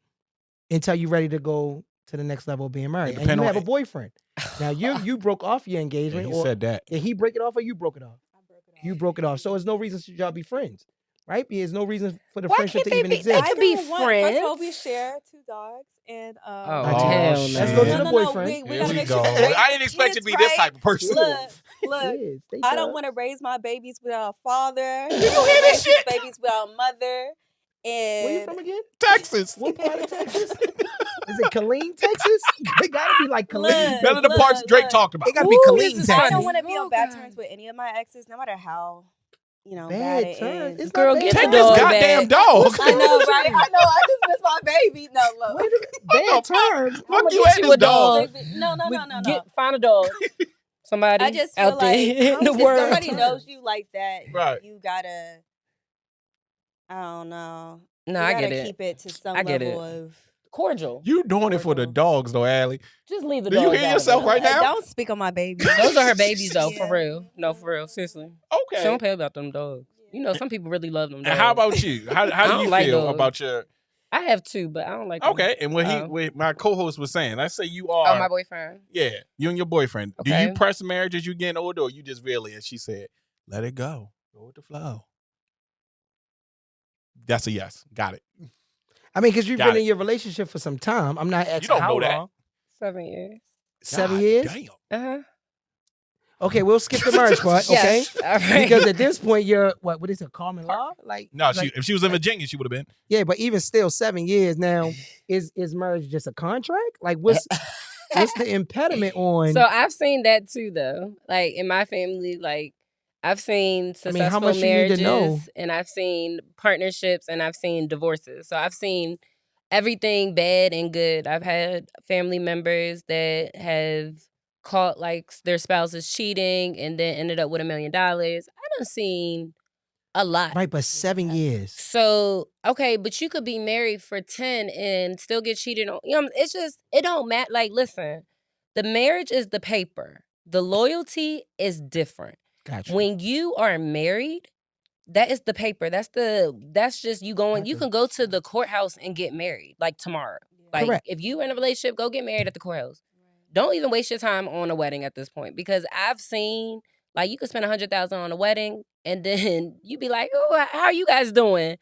until you're ready to go to the next level of being married? And you have a boyfriend. Now, you broke off your engagement. Yeah, he said that. Did he break it off or you broke it off? I broke it off. You broke it off. So there's no reason to y'all be friends, right? There's no reason for the Why friendship can't to they even be- exist. they could be First of all, friends. we share 2 dogs, and Oh, hell hell no. Let's go to no. the boyfriend. We Here gotta we make go. sure we raise I didn't expect you to be kids this type of person. Look, Yes, they I does. don't want to raise my babies without a father. You hear this shit? Babies without a mother. And Where you from again? Texas. What part of Texas? Is it Killeen, Texas? They gotta be like Killeen. Look, None of the look, parts Drake look. talked about. They gotta be Ooh, Killeen, this is Texas. I don't funny. want to be on bad Oh, terms with any of my exes, no matter how, bad Bad it terms. is. It's Girl, not get bad. Take the this dog goddamn back. dog. I know, right? I know. I just miss my baby. No, look. Wait a minute. Bad terms. Fuck you get and you this a dog. dog. No. Find a dog. Somebody I just feel out there like in the if world. somebody knows you like that, Right. you gotta, I don't know. No, you I gotta get it. keep it to some I get level it. of. Cordial. You doing it for the dogs though, Allie. Just leave the Do you dogs hear out yourself of it. right now? Don't speak on my baby. Those are her babies though, Yeah. for real. No, for real. Seriously. She Okay. don't pay about them dogs. You know, some people really love them dogs. And how about you? How I do don't you like feel dogs. about your? I have 2, but I don't like them. Okay, and what Oh. what my co-host was saying, let's say you Oh, are, my boyfriend. yeah, you and your boyfriend. Do Okay. you press marriage as you getting older, or you just really, as she said, let it go with the flow? That's a yes. Got it. I mean, because you've Got been it. in your relationship for some time. I'm not asking don't how know that. long. 7 years. 7 God years? Damn. Uh-huh. Okay, we'll skip the marriage part, okay? Yes. All right. Because at this point, you're, what is it, common law? Like, No, like, if she was in Virginia, she would have been. yeah, but even still, 7 years now, is marriage just a contract? Like, what's the impediment on? So I've seen that too, though. Like in my family, like I've seen I mean, how successful much you need marriages, to know? and I've seen partnerships, and I've seen divorces. So I've seen everything bad and good. I've had family members that have caught like their spouses cheating and then ended up with $1 million. I done seen a lot. Right, but 7 years. So, okay, but you could be married for 10 and still get cheated on. You know, it's just, it don't matter. Like, listen, the marriage is the paper. The loyalty is different. Gotcha. When you are married, that is the paper. That's just you going, you can go to the courthouse and get married, like tomorrow. Like, Correct. if you in a relationship, go get married at the courthouse. Don't even waste your time on a wedding at this point, because I've seen, like, you could spend $100,000 on a wedding and then you be like, oh, how are you guys doing?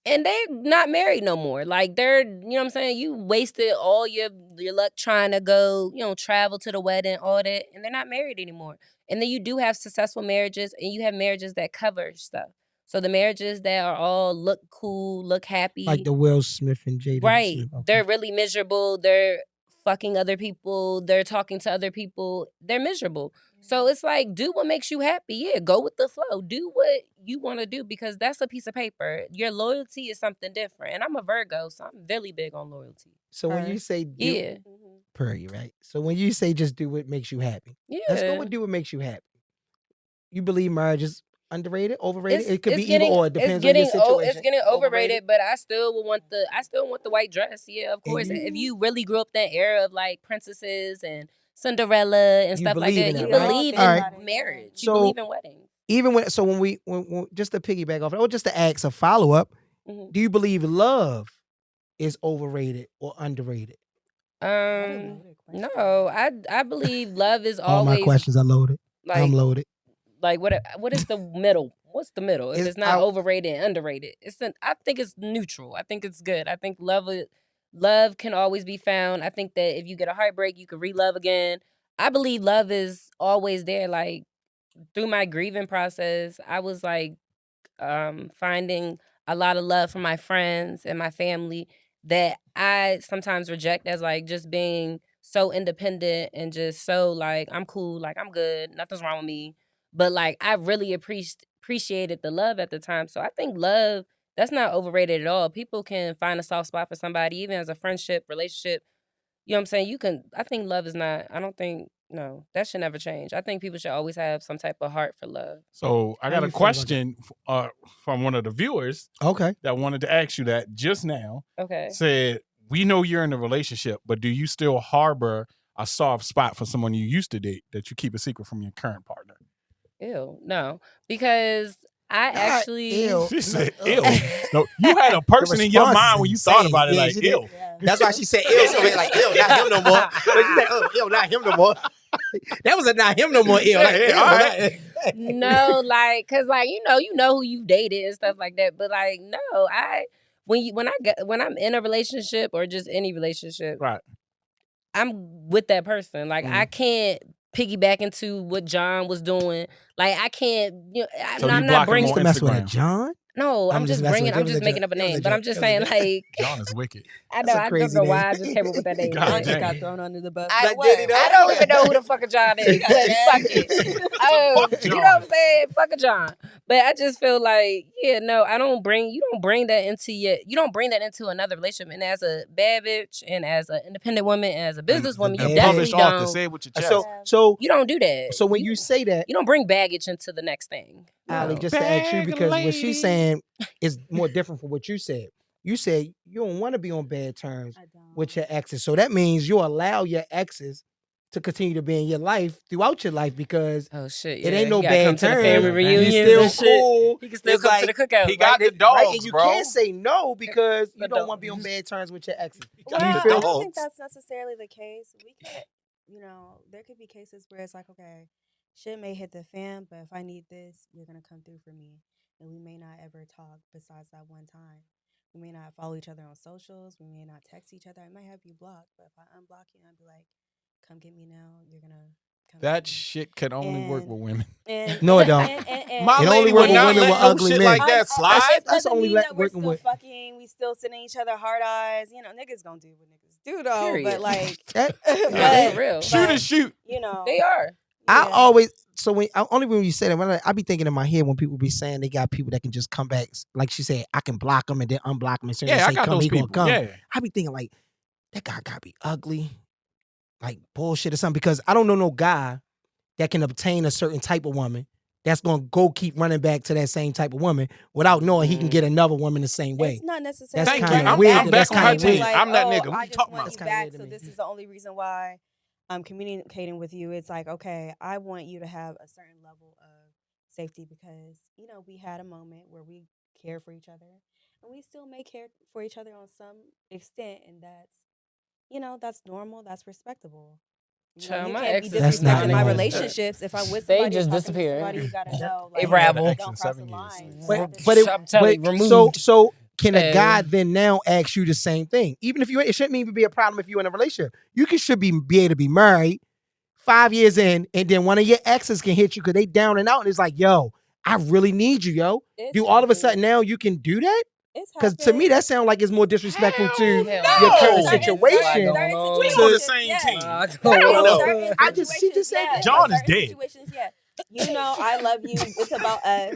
And they're not married no more. Like, they're, you know what I'm saying? You wasted all your luck trying to go, travel to the wedding, all that, and they're not married anymore. And then you do have successful marriages, and you have marriages that cover stuff. So the marriages that are all look cool, look happy. Like the Will Smith and Jada Right. Smith. Okay. They're really miserable. They're fucking other people. They're talking to other people. They're miserable. So it's like, do what makes you happy. Yeah, go with the flow. Do what you want to do, because that's a piece of paper. Your loyalty is something different. And I'm a Virgo, so I'm really big on loyalty. So when you say do, Yeah. per you, right? So when you say just do what makes you happy, Yeah. let's go with do what makes you happy. You believe marriage is underrated, overrated? It's- it could it's be either or. It depends on your situation. It's getting overrated, but I still would want the white dress. Yeah, of course. If you really grew up that era of like princesses and Cinderella and You stuff like believe that, in you that, right? believe in All right. marriage. So- You believe in weddings. Even when just to piggyback off, or just to ask a follow up, Mhm. do you believe love is overrated or underrated? No, I believe love is All always my questions are loaded. like I'm loaded. like what is the middle? What's the middle? If It's it's not out- overrated and underrated, I think it's neutral. I think it's good. I think love can always be found. I think that if you get a heartbreak, you can re-love again. I believe love is always there. Like through my grieving process, I was like finding a lot of love from my friends and my family that I sometimes reject as like just being so independent and just so like I'm cool, like I'm good, nothing's wrong with me. But like I really appreciated the love at the time. So I think love, that's not overrated at all. People can find a soft spot for somebody, even as a friendship, relationship. You know what I'm saying? I think love is not, no, that should never change. I think people should always have some type of heart for love. So I How got you a feel about question from one of the viewers Okay. that wanted to ask you that just now. Okay. Said, we know you're in a relationship, but do you still harbor a soft spot for someone you used to date that you keep a secret from your current partner? Ew, no. Because I actually. Ew. She said, "Ew." No, you had a person in your response mind is when you thought insane. about it, Yeah, like, she did. "Ew." Yeah. That's why she said, "Ew." So it's like, "Ew, not him no more." But she said, "Oh, ew, not him no more." That was a not him no more. Ew. Like, Yeah, ew, all right. No, like, cause like you know who you dated and stuff like that. But like, no, when I'm in a relationship or just any relationship, Right. I'm with that person. Like I can't piggyback into what John was doing. Like I can't. So I'm you not block him bringing. on To mess with a Instagram. John? No, I'm just messing bringing. with I'm you. just making up a It was name, a but I'm joke. just It was a saying joke. like. John is wicked. I That's know. a I crazy don't know why name. I just came up with that name. God John but- just dang. got thrown under the bus. I, Like, did he though? I don't even know who the fuck a John is. But fuck it. Fuck You know John. what I'm saying? Fuck a John. But I just feel like, yeah, no, you don't bring that into another relationship. And as a bad bitch and as an independent woman and as a businesswoman, you And bad published definitely author, don't. say it with your chest. So You don't do that. so when you say that, You don't bring baggage into the next thing. Ali, No. just to ask you, Bag because what lady. she's saying is more different from what you said. You said you don't want to be on bad terms I don't. with your exes. So that means you allow your exes to continue to be in your life throughout your life because Oh shit! it ain't no You gotta bad come to the terms. family You reunions. You still and shit. cool. He can still It's come like, to the cookout. He got the right? dogs, And you bro. can't say no because you The don't want to be on dogs. bad terms with your exes. Well, Do you I feel? don't think that's necessarily the case. We could, there could be cases where it's like, okay, shit may hit the fan, but if I need this, you're gonna come through for me, and we may not ever talk besides that one time. We may not follow each other on socials. We may not text each other. I might have you blocked, but if I unblock you, I'd be like, "Come get me now." You're gonna come. That get me. shit can only work with women. And, No, it don't. My It lady only would work with not women let with no ugly shit men. like that slide. It That's doesn't only mean that we're working still with. fucking. We still sending each other hard eyes. Niggas gonna do what niggas do though. Period. But like, That- Yeah, for real. Shoot and shoot. They are. I yeah. always only when you say that, I be thinking in my head when people be saying they got people that can just come back, like she said, I can block them and then unblock them and soon as Yeah, they I got come, those he gonna people. come. Yeah. I be thinking like that guy gotta be ugly, like bullshit or something, because I don't know no guy that can obtain a certain type of woman that's gonna go keep running back to that same type of woman without knowing he can get another woman the same way. It's not necessarily. That's Thank kinda you. I'm, weird. I'm That's back on her kinda weird. team. I'm that nigga. I What you just talking want about? That's you kinda back, weird to so me. this is the only reason why I'm communicating with you. It's like, okay, I want you to have a certain level of safety because we had a moment where we cared for each other, and we still may care for each other on some extent, and that's normal, that's respectable. Child, You my can't be exes That's not disrespecting my normal. relationships. If I'm with They somebody, just or talking to disappear. somebody, you gotta know, They like, ravel. don't Ex in cross 7 the years. line. But removed. so can a Okay. guy then now ask you the same thing? Even if it shouldn't even be a problem if you're in a relationship. You should be able to be married 5 years in, and then one of your exes can hit you because they down and out, and it's like, yo, I really need you, yo. It's Do all of a happened. sudden now you can do that? It's Because to happened. me that sounds like it's more disrespectful to Hell your no. current Certain- situation. certain Certain on. We situations, on the same yeah. team. Hell no. Certain I just- she just said situations, John is certain dead. Situations, yeah. I love you. It's about us.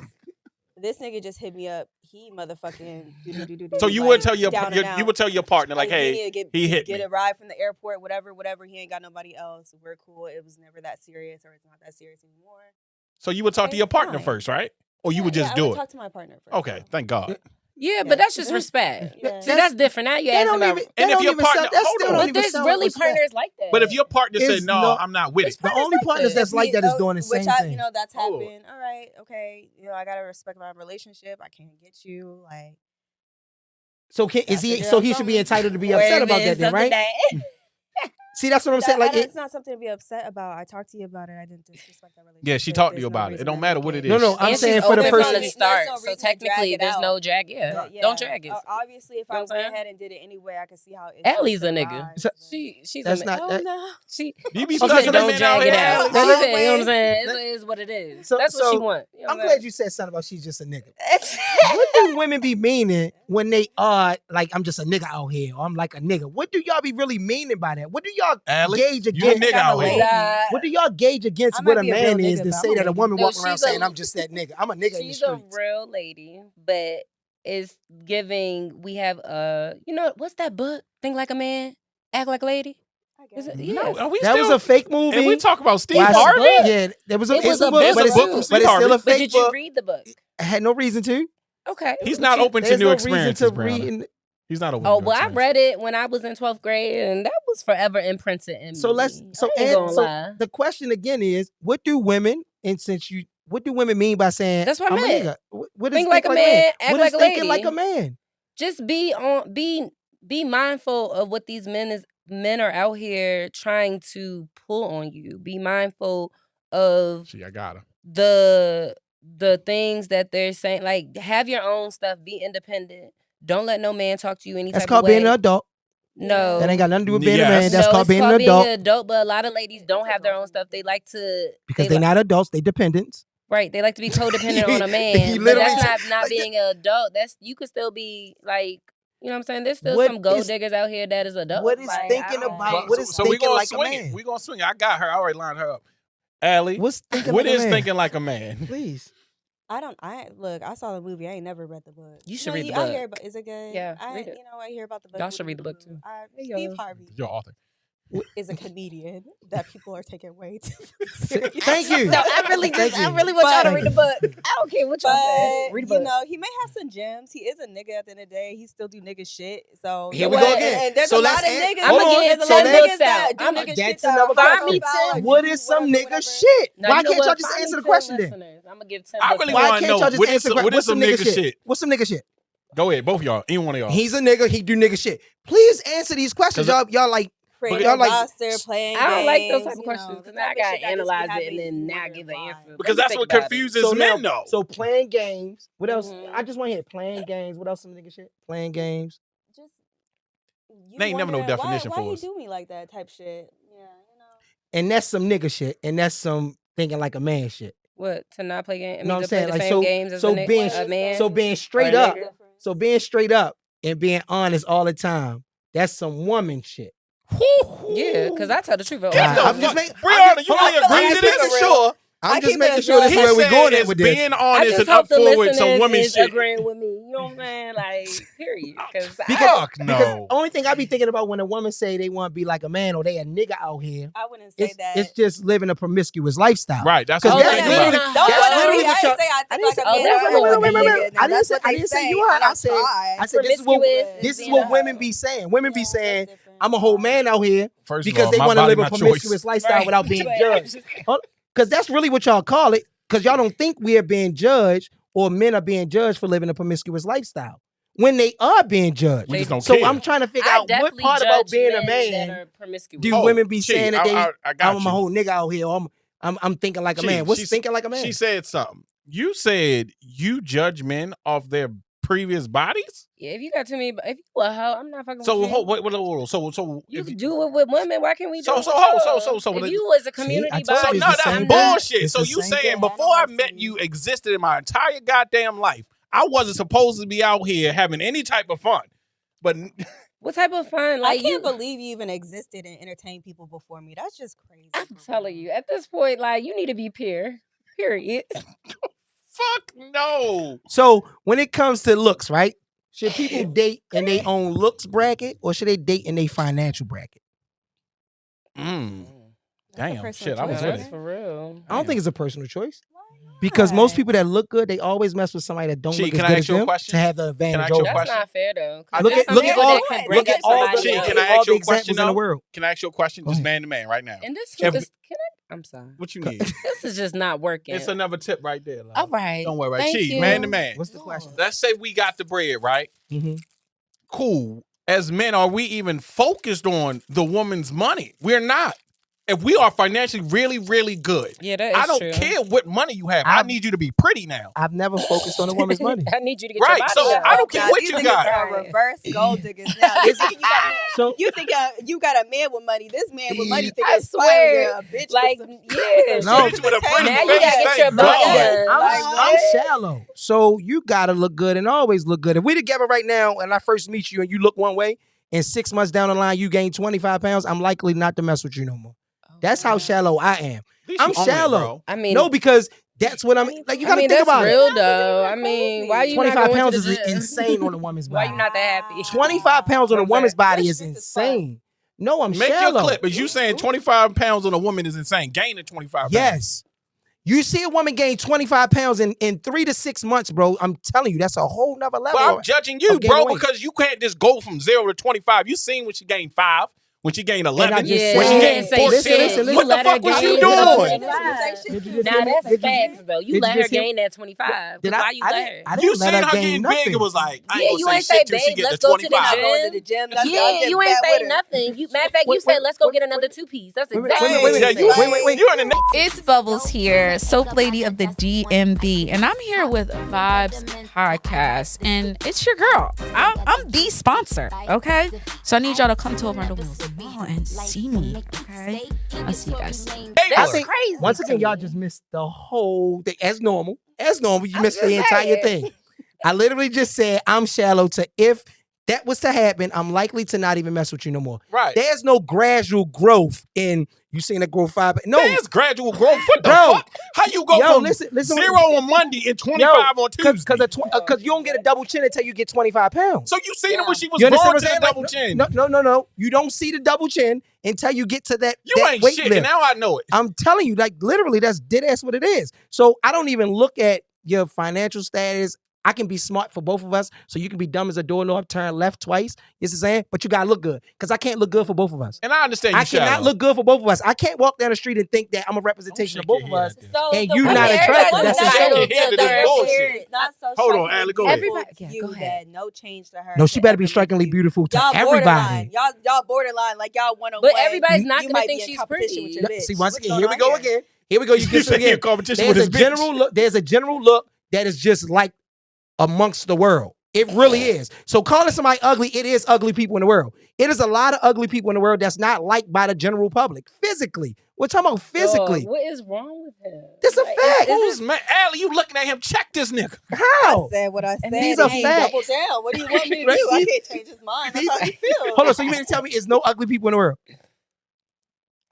This nigga just hit me up. He motherfucking. So you would tell your partner like, hey, he hit get me. a ride from the airport, whatever. He ain't got nobody else. We're cool. It was never that serious, or it's not that serious anymore. So you would talk to your partner first, right? Or you would just I do would it. Talk to my partner first. Okay, thank God. Yeah, but that's just respect. Yeah. See, that's different. Now you're asking about. And if your partner, hold on. But there's really partners like that. But if your partner said, It's no, no- I'm not with it. The only partners that's like that is doing the same thing. That's Oh. happened. All right, okay. I gotta respect my relationship. I can't get you. Like, So is he? So he should be entitled to be upset about that, then, right? See, that's what I'm saying. Like, it's not something to be upset about. I talked to you about it. I didn't disrespect that relationship. Yeah, she talked to you There's no about it. It reason don't to matter make what it it- is. No, I'm And saying she's for the open person. from the start, There's no so reason to drag technically it there's out. no drag. Yeah, But don't drag it. Obviously, if You know I what I'm went saying? ahead and did it anyway, I could see how it. Allie's a nigga. So- She's That's a not- oh that- no. She You be said fucking don't men drag out it here, out. Allie. She said, you know what I'm Always. saying? It is what it is. So- That's what so, she wants. You know I'm what glad you said something about she's just a nigga. What do women be meaning when they are like, I'm just a nigga out here, or I'm like a nigga? What do y'all be really meaning by that? What do y'all Allie, gauge you a against? nigga out here. What do y'all gauge against I what might a be a man real is nigga, to but say I'm a that a lady. woman No, walking around she's a- saying I'm just that nigga? I'm a nigga in the She's a streets. real lady, but it's giving. We have what's that book? Think Like a Man, Act Like a Lady. Is it? No, Yes. and we That was still, a fake movie. and we talk about Steve Why- Harvey. Yeah, there was a, It was it's a a book, book. but It's a book it's, from but Steve it's still a Harvey. But fake did you book. read the book? I had no reason to. Okay. He's not open to There's new no reason experiences, to Brianna. read. He's not open Oh, to new well, I experiences. read it when I was in 12th grade, and that was forever imprinted in So me. let's. So I ain't and gonna so lie. the question again is, what do women? And since you what do women mean by saying That's what I I'm a meant. nigga? What is Think like a man, act What like is a thinking lady. like a man? Just be mindful of what these men are out here trying to pull on you. Be mindful of I got her. the things that they're saying. Like, have your own stuff. Be independent. Don't let no man talk to you any That's type called of way. being an adult. No, That ain't got nothing to do with being a Yes. man. That's no, called it's being called an being adult an adult. But a lot of ladies don't have their own stuff. They like to because they're not adults. They dependents. Right, they like to be codependent on a man, You but literally that's not being an adult. That's you could still be like, you know what I'm saying? There's still What some gold is- diggers out here that is adult. What is Like, thinking I don't about? think- What is So we thinking gonna like a swing man? it. We gonna swing it. I got her. I already lined her up. Allie, What's thinking what like a is man? thinking like a man? Please. Look, I saw the movie. I ain't never read the book. You should read the I hear book. about, is it good? Yeah, read it. I hear about the book. Y'all should read the book, too. Steve Harvey Your author. is a comedian that people are taking way too serious. Thank you. No, I really Thank you. want y'all to But- read the book. I don't care what y'all say. But Read the book. he may have some gems. He is a nigga at the end of the day. He still do nigga shit. So Here we you go know, again. And there's So a lot let's of add- niggas. I'ma Hold on. get There's a So lot of let's- niggas that do I'm- nigga shit. that's that another fall question. foul or Find me do What is some whatever, nigga whatever. shit? Now, Why you know can't y'all what? just Find answer me the question 10 then? listeners. I'm gonna give 10 I books. really Why wanna can't know, y'all just what is answer the some- question? what is What's some some nigga nigga shit? shit? What's some nigga shit? Go ahead, both of y'all. Any one of y'all. He's a nigga. He do nigga shit. Please answer these questions. Y'all like. Creating y'all a like- roster, playing I don't like those games, type of you questions know, because the now I type of gotta shit that just be analyze it having and then you now wondering give an why. answer. because Let me that's think what about it. confuses So men, now, though. so playing games. What else? Mhm. I just want to hear playing games. What else? Some nigga shit. Playing games. Just you They ain't never no wondering definition why for he us. do me like that type shit. Yeah, And that's some nigga shit. And that's some thinking like a man shit. What, to not play games? I mean, know what to I'm play saying? the Like, same games as so a, being a man? so being straight Or a up. nigga? So being straight up and being honest all the time. That's some woman shit. Yeah, because I tell the truth. all the Get time. the fuck- Brianna, you really agree to this? Sure. I'm I just keep making it sure this is He where we're said going at it's with this. being I honest just and hope up the forward some listeners women is shit. agreeing with me. You know what I'm saying? Like, period. Because Fuck Because no. only thing I be thinking about when a woman say they want to be like a man or they a nigga out here, I wouldn't say that. it's just living a promiscuous lifestyle. Right, that's Because what that's I'm literally- thinking literally, about. Don't that's put on literally me. I what didn't y'all. say I think like a oh, man. that's or what- like a wait, nigga. Now, I that's didn't what they say say, you are. and I I'm said fine. this is what Promiscuous this is being what a women hoe. be saying. Women be Yeah, that's saying different. I'm a whole man out here First of because all, they my want to body, live a my promiscuous choice. lifestyle Right. without being Right. judged. Because that's really what y'all call it. Because y'all don't think we are being judged or men are being judged for living a promiscuous lifestyle when they are being judged. We just don't So care. I'm trying to figure I out what definitely part about judge being a men that man are promiscuous. do Oh, women be Chi, saying that I got I'm you. a whole nigga out here. Or I'm thinking like a Chi, man. What's she's- thinking like a man? She said something. You said you judge men off their previous bodies? Yeah, if you got too many, if you a hoe, I'm not fucking So with you. wait. So You if can do it with women. Why can't we do So- it so with hold- y'all? so if the- you was a I community told body, So you no, it's the that's same bullshit. It's So the you same saying thing. before I met you existed in my entire goddamn life. I wasn't supposed to be out here having any type of fun. But What type of fun? I Like can't you, believe you even existed and entertained people before me. That's just crazy. I'm for telling real. you, at this point, like you need to be pure. Period. fuck no. So when it comes to looks, right? Should people date in their own looks bracket or should they date in their financial bracket? Mm. That's a Damn, personal shit, I was choice, with That's it. for real. I don't think it's a personal choice. Why Because most not? people that look good, they always mess with somebody that don't Chi, look as can I good ask as you a them question? to have the I advantage ask you a over. That's question? not fair though. 'cause Look there's at some look at people all that can bring look at up all somebody the, Chi, else. can I look at ask all you the a question, examples in the though? world. Can I ask you a question? Go Just ahead. man to man right now. And this, If- can I? I'm sorry. What you need? This is just not working. It's another tip right there. Love. All right. Don't worry about Thank it. Chi, you. man to man. What's the question? Let's say we got the bread, right? Mm-hmm. Cool. As men, are we even focused on the woman's money? We're not. If we are financially really, really good, Yeah, that is I don't true. care what money you have. I need you to be pretty now. I've never focused on a woman's money. I need you to get Right, your body so up. I don't care Now, what these you niggas got. are reverse gold diggers now. You think So you got a man with money. This man with money think I it's swear, a bitch like, with some, yeah. with No. some Bitch with a shit pretty to Now the you face, gotta get thank your God. body Yes. done. I'm, Like, I'm what? shallow. So you gotta look good and always look good. If we together right now and I first meet you and you look one way, and 6 months down the line you gain 25 pounds, I'm likely not to mess with you no more. That's how shallow I am. At least I'm you own it, shallow. bro. I mean, No, because that's what I'm like. You I gotta mean, think that's about real it. though. I even mean, crazy. why you 25 not going pounds to the is gym? insane on a woman's Why body. you not that happy? 25 pounds on a What I'm woman's saying? body That's is strict as fuck. insane. No, I'm Make shallow. your clip. Is you saying 25 pounds on a woman is insane? Gaining 25 pounds. Yes. You see a woman gain 25 pounds in 3 to 6 months, bro. I'm telling you, that's a whole nother level. Well, I'm judging you, of gaining bro, weight. because you can't just go from 0 to 25. You seen when she gained 5. When she gained 11, when she Yeah. gained 14, Listen, what the fuck was you doing? Now that's facts though. You let her gain that 25. Why you let her? You seen her getting big, it was like, I ain't you gonna ain't say say, shit till she babe, get let's to go to 25. the gym. Yeah, you ain't say nothing. Matter of fact, you said, let's go get another 2-piece. That's exactly what you said. Wait. You in the It's Bubbles here, soap lady of the DMV, and I'm here with Vibes Podcast, and it's your girl. I'm the sponsor, okay? So I need y'all to come to Orlando Mall and see me, okay? I'll see you guys. I think crazy. once again, y'all just missed the whole thing. As normal, you missed the entire thing. I literally just said I'm shallow to if that was to happen, I'm likely to not even mess with you no more. Right. There's no gradual growth in you seen it grow 5. No, there's gradual growth. What the fuck? How you go from listen, 0 on Monday and 25 on Tuesday? Because you don't get a double chin until you get 25 pounds. So you seen her when she was You born understand to what the I'm double saying? chin. No. You don't see the double chin until you get to that. You that ain't weight shit, lift. and now I know it. I'm telling you, like literally, that's dead ass what it is. So I don't even look at your financial status. I can be smart for both of us, so you can be dumb as a doorknob, turn left twice. You know what I'm saying? But you gotta look good, because I can't look good for both of us. And I understand you I cannot look good for both of us. I can't walk down the street and think that I'm a representation of both of us, and you not attractive. That's insane. Hold on, Allie, go ahead. Everybody, go ahead. No change to her. No, she better be strikingly beautiful to everybody. Y'all borderline, like y'all 101. But everybody's not gonna think she's pretty. See, once again, here we go again. Here we go. You get in competition with There's his a general look. There's a general look that is just like amongst the world. It really is. So calling somebody ugly, it is ugly people in the world. It is a lot of ugly people in the world that's not liked by the general public. Physically. We're talking about physically. What is wrong with him? That's a fact. Allie, you looking at him, check this nigga. How? I said what I said. These are facts. Double down. What do you want me to do? I can't change his mind. That's how he feels. Hold on, so you mean to tell me it's no ugly people in the world?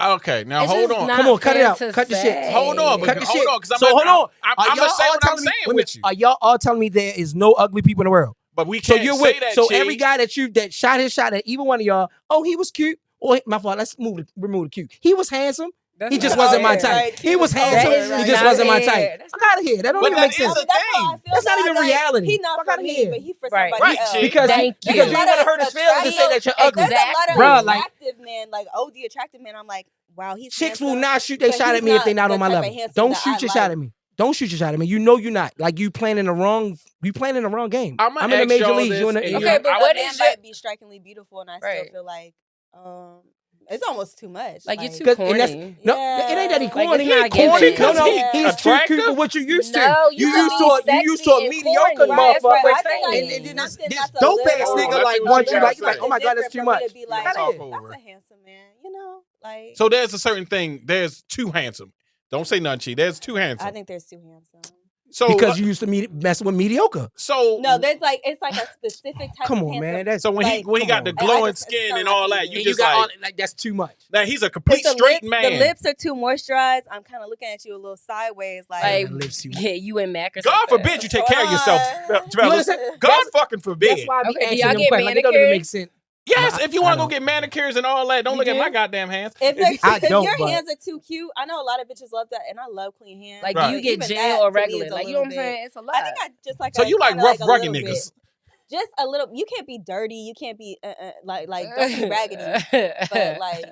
Okay, now hold on. Come on, cut it out. Cut the shit. Hold on, cut the shit. Because hold on. I'm gonna say what I'm saying with you. Are y'all all telling me there is no ugly people in the world? But we can't say that. So every guy that shot his shot at either one of y'all, oh, he was cute. Oh, my fault. Let's remove the cute. He was handsome. He just wasn't my type. Right. He was handsome. He just wasn't my type. Fuck out of here. That don't even make sense. That's not even reality. He's not for me, but he for somebody else. Because you want to hurt his feelings and say that you're ugly. There's a lot of attractive men, like OD attractive men. I'm like, wow, he's chicks will not shoot their shot at me if they're not on my level. Don't shoot your shot at me. Don't shoot your shot at me. You know you're not. Like you playing in the wrong game. I'm in the major leagues. Okay, but what is might be strikingly beautiful, and I still feel like it's almost too much. Like you're too corny. No, it ain't that he corny. He ain't corny. No, he's too cute for what you used to. No, you used to a mediocre motherfucker. And then this dope ass nigga like wants you like oh my god, that's too much. That's a handsome man, you know, like. So there's a certain thing. There's too handsome. Don't say none, Chi. There's too handsome. I think there's too handsome. So because you used to mess with mediocre. So no, there's like it's like a specific type. Come on, man. That's so when he got the glowing skin and all that, you just like that's too much. Now he's a complete straight man. The lips are too moisturized. I'm kind of looking at you a little sideways, like you and Mac or God something. forbid you take care of yourself, fellas. God fucking forbid. That's why I be asking them questions. It don't even make sense. Yes, if you want to go get manicures and all that, don't look at my goddamn hands. If your hands are too cute, I know a lot of bitches love that, and I love clean hands. Like, do you get gel or regular? Like, you know what I'm saying? It's a lot. I think I just like. So you like rough, rugged niggas? Just a little. You can't be dirty. You can't be like don't be raggedy. But like.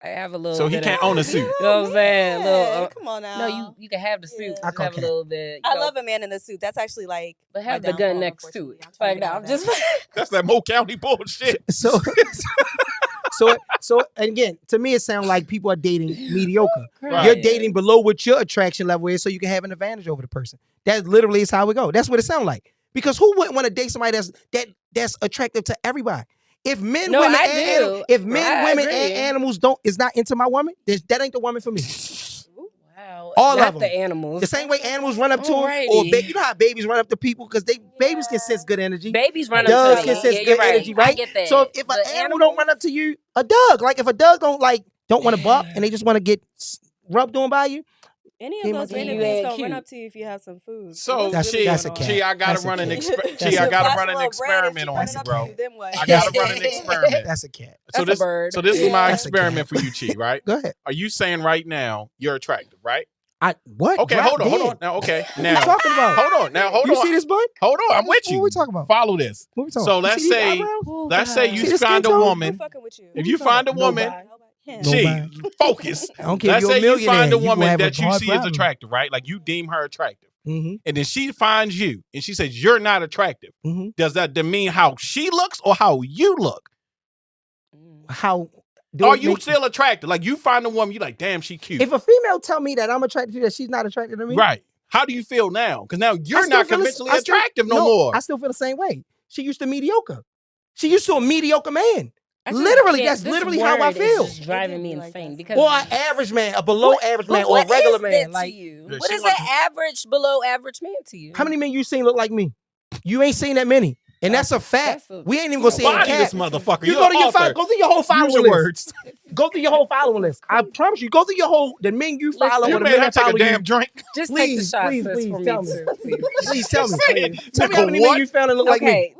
I have a little. So he can't own a suit. You know what I'm saying? Little, come on now. No, you can have the suit. I have a little bit. I love a man in a suit. That's actually like. But have the gun next to it. Like, no, I'm just. That's that Mo County bullshit. So again, to me, it sounds like people are dating mediocre. Right. You're dating below what your attraction level is, so you can have an advantage over the person. That literally is how it goes. That's what it sounds like. Because who wouldn't want to date somebody that's attractive to everybody? If men, women, and animals is not into my woman, that ain't the woman for me. Wow. All not of them. The animals. The same way animals run up to them, or you know how babies run up to people because babies can sense good energy. Babies run Dogs up to can sense good energy, right? I get that. So if an animal don't run up to you, a dog, like if a dog don't want to bark and they just want to get rubbed on by you, any of those animals don't run up to you if you have some food. So that's a cat. I gotta run an experiment on you, bro. I gotta run an experiment. That's a cat. So this is my experiment for you, Chi, right? Go ahead. Are you saying right now you're attractive, right? What? Okay, Drop hold on dead. now. Okay, What now you talking about? hold on. You see this bud? Hold on, I'm with What you. we talking about? Follow this. What we talking So about? let's You see these say, eyebrows? let's say See you the skin find a tone? woman. Who fucking with you? If you find a woman, Nobody. focus. I don't care if Let's you're a say you millionaire. find a You gonna woman have a that you hard see as problem. attractive, right? Like you deem her attractive. Mm-hmm. And then she finds you and she says you're not attractive. Mm-hmm. Does that mean how she looks or how you look? How Are you still attracted? Like you find a woman, you like, damn, she cute. If a female tell me that I'm attracted to her, that she's not attracted to me, Right. How do you feel now? Because now I you're still not feel the- conventionally I still- attractive no no, more. I still feel the same way. She used to mediocre. She used to a mediocre man. I just Literally, can't- that's this literally how I word is feel. just driving me Like insane that because Or an average man, a below average man, or a regular man. Like, you? Yeah, What she is wants an average, below average man to you? how many men you seen look like me? You ain't seen that many. And that's a fact. We ain't even gonna say it in Body this cap. motherfucker. You You're go to an your author. go through your whole following Use your list. words. Go through your whole following list. I promise you, go through your whole the men you follow You or the made men her that take a follow damn you. drink. Just Please, take the shot, please, sis, please, for me tell me. too. Please. Please tell me. Say it. Tell me how many men you found that look like me. Okay,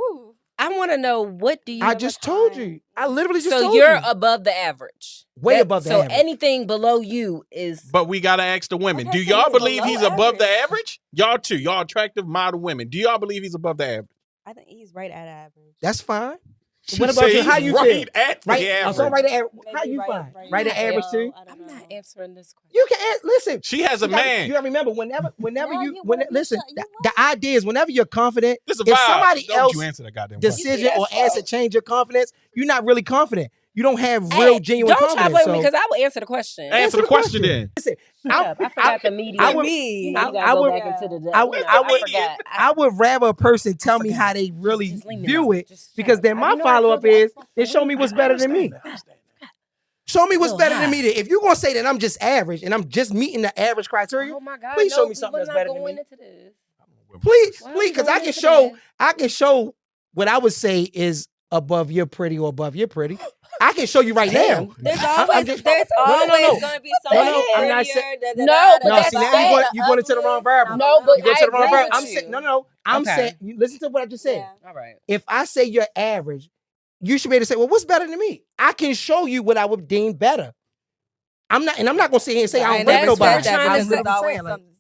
I want to know, what do you? I just told you. I literally just So told you're you. above the average. Way above the average. So anything below you is. But we gotta ask the women. Okay, Do so y'all he's believe below he's above the average. average? Y'all too. Y'all attractive model women. Do y'all believe he's above the average? I think he's right at average. That's fine. She What about say you? How he's you right feel? at the Right, average. so right at average. How Maybe you right- find? right Right at below, average too. I don't I'm know. not answering this question. You can listen. She has a man. You gotta remember whenever No, you you when wouldn't listen. listen. You The idea is whenever you're confident, This is a if vibe. somebody Don't else you answer that goddamn question. decision or that's answer wrong. change your confidence, you're not really confident. You don't have real genuine Don't try to confidence. play with me So because I will answer the question. Answer the question then. listen, I forgot the medium. I would- You know, I- you gotta I go would- back into the. I forgot. I would rather a person tell me how they really Just leave me view alone. it, Just because shut then up. my You know I follow up told you I is fucked then with show me what's better than me. Show me what's Little better than high. me. Then. If you're gonna say that I'm just average and I'm just meeting the average criteria, Oh my God! please no, show me something that's better than going me. into this. Please, Why are please, we because going I into can show what I would say is above your pretty or above your pretty. I can show you right now. There's I'm always just- there's no, always no. going to be No, someone no, I'm not prettier, saying- No, but No, that's see now sad. you're going into the wrong variable. No, but You're going I to the wrong agree variable. with I'm you. saying no. I'm Okay. saying listen to what I just said. Yeah. All right. If I say you're average, you should be able to say, well, what's better than me? I can show you what I would deem better. I'm not going to sit here and say I don't That's rate nobody. what I'm because saying, there's always like, something.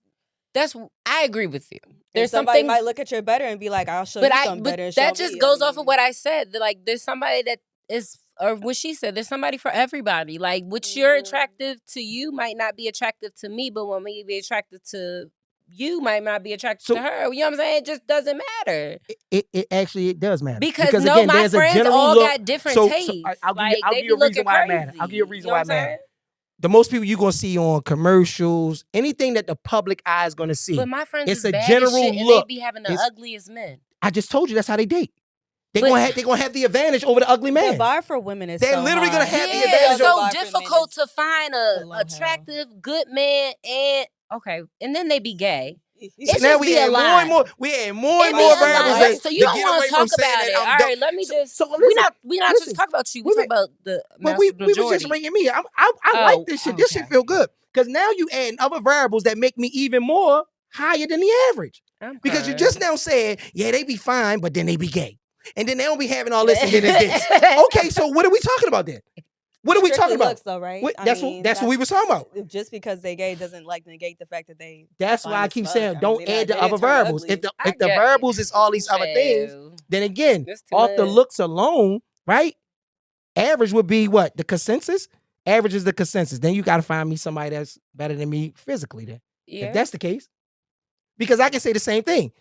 That's. I agree with you. There's There's somebody something. might look at your better and be like, "I'll show But you something better." and that show just me. goes I off of mean, what I said. That, like, there's somebody that is, or what she said. There's somebody for everybody. Like, what you're attractive to you might not be attractive to me, but what may be attractive to you might not be attracted So- to her. You know what I'm saying? It just doesn't matter. It actually does matter. Because again, no, my there's a friends general all look. got different So tastes. I'll give Like, you they a be reason looking why it crazy. matters. I'll give you a reason know why what it I'm matters. saying? The most people you're going to see on commercials, anything that the public eye is going to see. But my friends It's is a bad general as shit, and look. they be having the It's- ugliest men. I just told you that's how they date. They're But- going to have the advantage over the ugly the man. bar for women is They're so literally gonna high. have the Yeah, advantage it's so bar for men difficult is to find below a attractive, good man, and okay, and then they be gay. It's So now just we be a add more lot. and more. We add more It and be more a variables. lot. variables So you to don't get want away to from talk saying about that it. I'm All dumb. right, let me just. So we listen, not listen. just talk about you. We We talk about the But we was majority. just ringing me. I like this shit. This shit okay. feel good. Because now you adding other variables that make me even more higher than the average. Because you just now said, yeah, they be fine, but then they be gay. And then they don't be having all this and then it's this. Okay, so what are we talking about then? What are we talking about? Looks, though, right? What, I that's mean, what we was talking about. Just because they gay doesn't like negate the fact that they. That's fine why I as keep fuck. saying I mean, don't they add the not- they other didn't turn variables. ugly. If the I get variables is all these other things, then again, That's too off the much. looks alone, right? Average would be what? The consensus? Average is the consensus. Then you got to find me somebody that's better than me physically then. Yeah. If that's the case. Because I can say the same thing.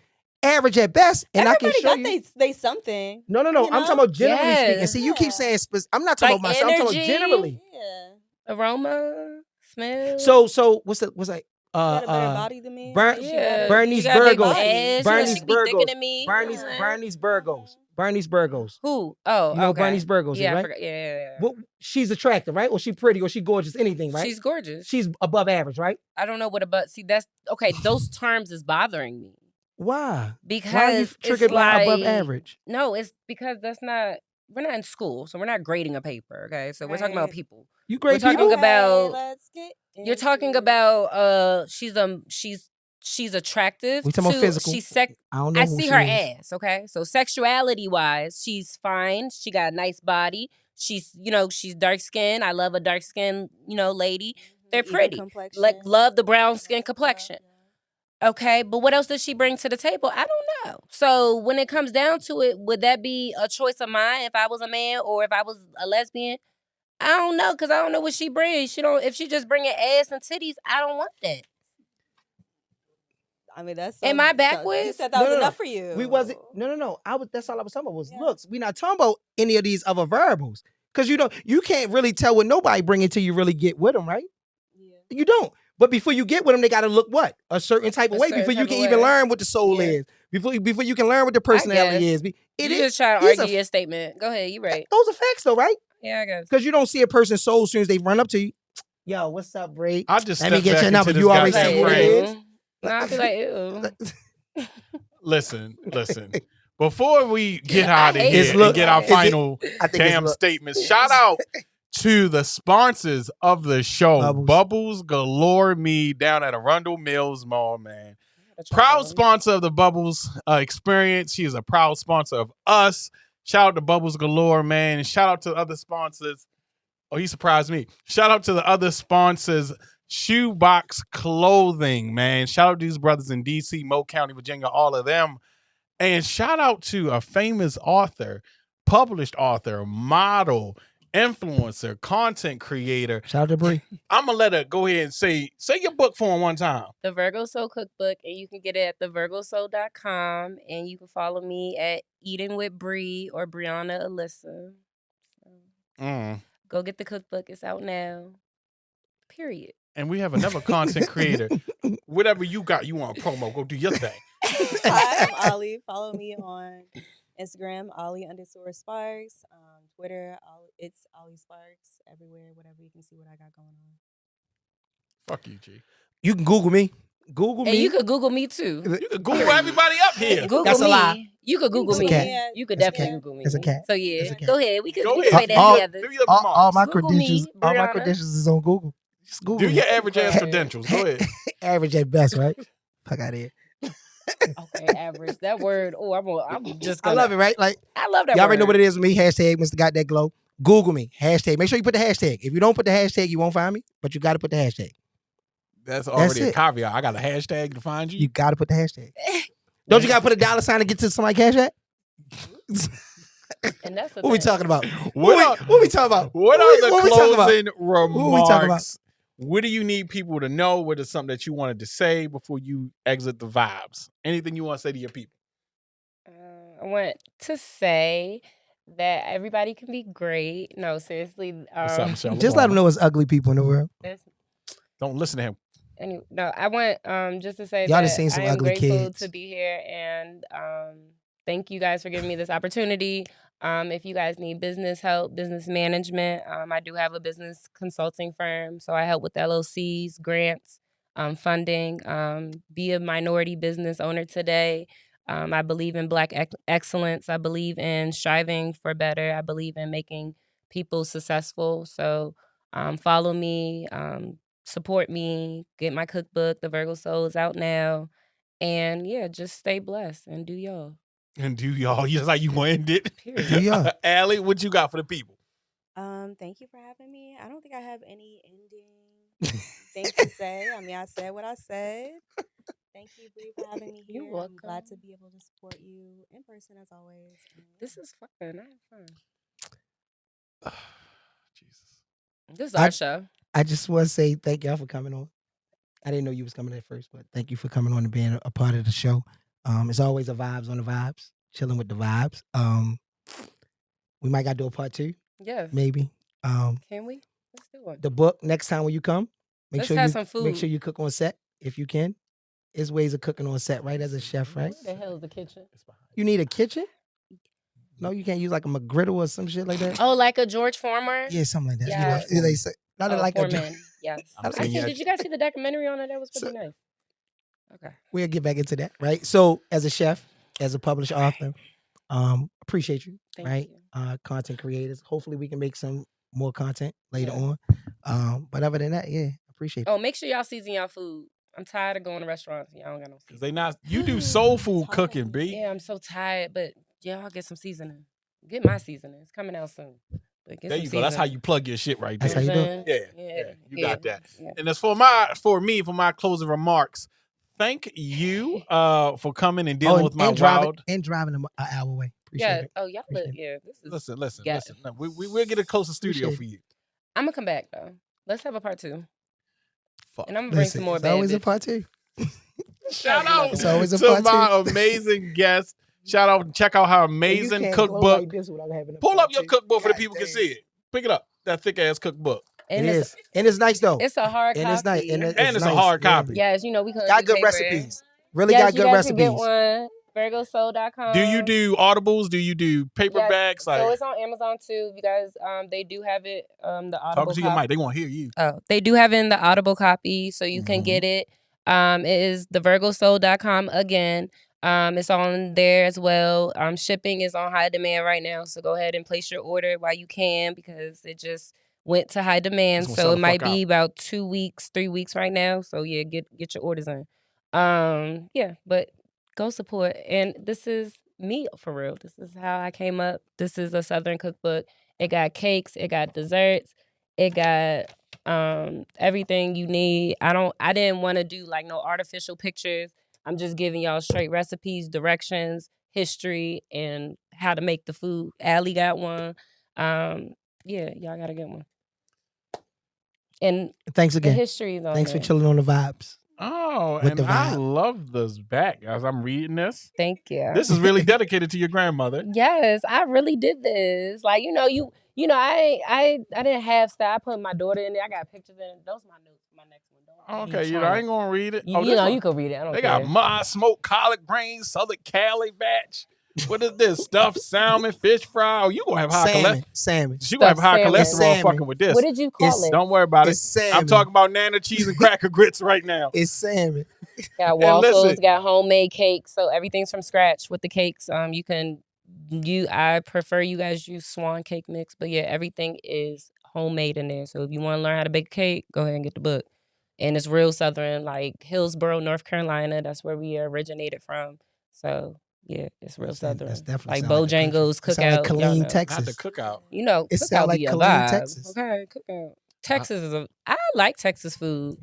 Average at best, and Everybody I can show got you. they something. No. you I'm know? talking about generally Yes. speaking. See, you keep saying, I'm not talking Like about myself. I'm talking about energy. generally. Yeah. Aroma, smell. So what's that? She got a better body than me. yeah. Bernie's She got a big Virgos. ass. Bernie's She be thicker Virgos. than me. Bernie's Virgos. Bernie's Virgos. Who? Oh, You know okay. Bernie's Virgos, Yeah, I right? forgot. Yeah. Well, she's attractive, right? Or she pretty, or she gorgeous, anything, right? She's gorgeous. She's above average, right? I don't know what about. See, that's okay. Those terms is bothering me Why? because Why are you triggered it's by above like- average? No, it's because that's not. We're not in school, so we're not grading a paper. Okay, so we're talking about Right. people. You great talking people? about- Let's get You're talking into it. about she's attractive. We talking about to- physical. She's I don't know I who see she her is. ass. Okay, so sexuality wise, she's fine. She got a nice body. She's she's dark skinned. I love a dark skinned lady. They're pretty. Like, love the brown skin complexion. Okay, but what else does she bring to the table? I don't know. So when it comes down to it, would that be a choice of mine if I was a man or if I was a lesbian? I don't know, because I don't know what she brings. If she just bringing ass and titties, I don't want that. I mean, that's. Am I backwards? You said that was enough for you. We wasn't. No. That's all I was talking about was looks. We're not talking about any of these other variables because you can't really tell what nobody bring until you really get with them, right? Yeah. You don't. But before you get with them, they got to look what? A certain type of way before you can even learn what the soul is. Before you can learn what the personality is. You just trying to argue your statement. Go ahead, you right. Those are facts though, right? Yeah, I guess. Because you don't see a person's soul as soon as they run up to you. Yo, what's up, Bray? I just let me get your number. You already said what it is. No, I'll be like, ew. Listen. Before we get out of here and get our final damn statements, shout out to the sponsors of the show, Bubbles Galore Me down at Arundel Mills Mall, man. Proud sponsor of the Bubbles experience. She is a proud sponsor of us. Shout out to Bubbles Galore, man. And shout out to the other sponsors. Oh, he surprised me. Shout out to the other sponsors, Shoebox Clothing, man. Shout out to these brothers in D.C., Moe County, Virginia, all of them. And shout out to a famous author, published author, model, influencer, content creator. Shout out to Bree. I'm going to let her go ahead and say your book for him one time. The Virgo Soul Cookbook, and you can get it at thevirgosoul.com, and you can follow me at Eating with Bree or Brianna Alisza. Go get the cookbook. It's out now. Period. And we have another content creator. Whatever you got, you want a promo, go do your thing. Hi, I'm Ollie. Follow me on Instagram, Ollie_Sparks. Twitter, it's Ollie Sparks. Everywhere, whatever, you can see what I got going on. Fuck you, G. You can Google me. And you could Google me too. You could Google everybody up here. Google That's me. A lie. You could Google me. You could definitely Google me. It's a cat. So yeah, cat. go ahead. We could Say say that together. All my Google credentials, me, all my Brianna. credentials is on Google. Just Google. Do your average ass credentials. Go ahead. Average at best, right? Fuck out of here. Okay, average. That word. Oh, I'm just gonna. I love it, right? Like I love that. Y'all already know what it is with me. Hashtag Mr. Got That Glow. Google me. Hashtag. Make sure you put the hashtag. If you don't put the hashtag, you won't find me. But you got to put the hashtag. That's already a caveat. I got a hashtag to find you. You got to put the hashtag. Don't you got to put a $sign to get to somebody's cash app? And that's what we talking about? What we talking about? What are the closing remarks? What we talking about? What do you need people to know? What is something that you wanted to say before you exit the vibes? Anything you want to say to your people? I want to say that everybody can be great. No, seriously. Just let them know it's ugly people in the world. Don't listen to him. Anyway, no, I want just to say y'all that seen some I am ugly grateful kids. to be here, and thank you guys for giving me this opportunity. If you guys need business help, business management, I do have a business consulting firm, so I help with LLCs, grants, funding. Be a minority business owner today. I believe in Black excellence. I believe in striving for better. I believe in making people successful. So follow me, support me, get my cookbook. The Virgo Soul is out now. And yeah, just stay blessed and do y'all. And do y'all, just like you ended. Yeah. Allie, what you got for the people? Thank you for having me. I don't think I have any ending things to say. I mean, I said what I said. Thank you, Bree, for having me here. You're welcome. I'm glad to be able to support you in person as always. This is fun. I have fun. Jesus. This is our show. I just want to say thank y'all for coming on. I didn't know you was coming at first, but thank you for coming on and being a part of the show. It's always a vibes on the vibes, chilling with the vibes. We might got to do a part 2. Yes. Maybe. Can we? Let's do one. The book, next time when you come, Let's have some food. Make sure you cook on set if you can. There's ways of cooking on set, right? As a chef, right? Where the hell is the kitchen? You need a kitchen? No, you can't use like a McGriddle or some shit like that? Oh, like a George Foreman? Yeah, something like that. Yes. They say, not like Foreman. Yes. Did Did you guys see the documentary on it? That was pretty nice. Okay. We'll get back into that, right? So, as a chef, as a published author, appreciate you, Thank right? you. Content creators. Hopefully, we can make some more content later on. But other than that, yeah, appreciate it. Oh, make sure y'all season y'all food. I'm tired of going to restaurants. Y'all don't got no seasoning. They not. You do soul food cooking, B. Yeah, I'm so tired, but y'all get some seasoning. Get my seasoning. It's coming out soon. There you go. That's how you plug your shit right there. That's how you do it. Yeah. You got that. Yeah. And as for my closing remarks, thank you for coming and dealing with my driving an hour away. Appreciate it. Oh, y'all look. Yeah. This is. Listen. No, we'll get a closer studio for you. I'm gonna come back though. Let's have a part 2. Fuck. And I'm gonna bring some more. It's always a part 2. Shout out it's always a to part my amazing guest. Shout out, check out her amazing cookbook. Pull up your cookbook for the people can see it. Pick it up. That thick ass cookbook. And it's nice though. It's a hard copy. It's nice. And it's a hard copy. Yes, we couldn't got good recipes. Really got good recipes. Get one. VirgoSoul.com. Do you do audibles? Do you do paperbacks? So it's on Amazon too. You guys, they do have it. The audible. Talk to your mic. They won't hear you. Oh, they do have it in the audible copy, so you can get it. It is the VirgoSoul.com again. It's on there as well. Shipping is on high demand right now, so go ahead and place your order while you can because it just went to high demand. So it might be about 2 weeks, 3 weeks right now. So yeah, get your orders in. But go support. And this is me for real. This is how I came up. This is a Southern cookbook. It got cakes. It got desserts. It got everything you need. I didn't want to do like no artificial pictures. I'm just giving y'all straight recipes, directions, history, and how to make the food. Allie got one. Y'all gotta get one. And thanks again. The history is on Thanks there. for chilling on the vibes. Oh, and I love this back as I'm reading this. Thank you. This is really dedicated to your grandmother. Yes, I really did this. Like, I didn't have style. I put my daughter in there. I got pictures in it. Those are my notes for my next one. Okay, I ain't gonna read it. You can read it. I don't care. They got mud, smoked collard greens, Southern Cali batch. What is this? Stuffed salmon, fish fry. Oh, you gonna have high cholesterol. Salmon. You gonna have high cholesterol fucking with this. What did you call it? Don't worry about it. Salmon. I'm talking about nana cheese and cracker grits right now. It's salmon. Got waffles, got homemade cakes. So everything's from scratch with the cakes. I prefer you guys use Swan cake mix, but yeah, everything is homemade in there. So if you want to learn how to bake a cake, go ahead and get the book. And it's real Southern, like Hillsboro, North Carolina. That's where we originated from. So yeah, it's real Southern. That's definitely like Bojangles Cookout. Like Killeen, Texas. Not the cookout. It sounds like Killeen, Texas. Okay, Cookout. Texas I like Texas food.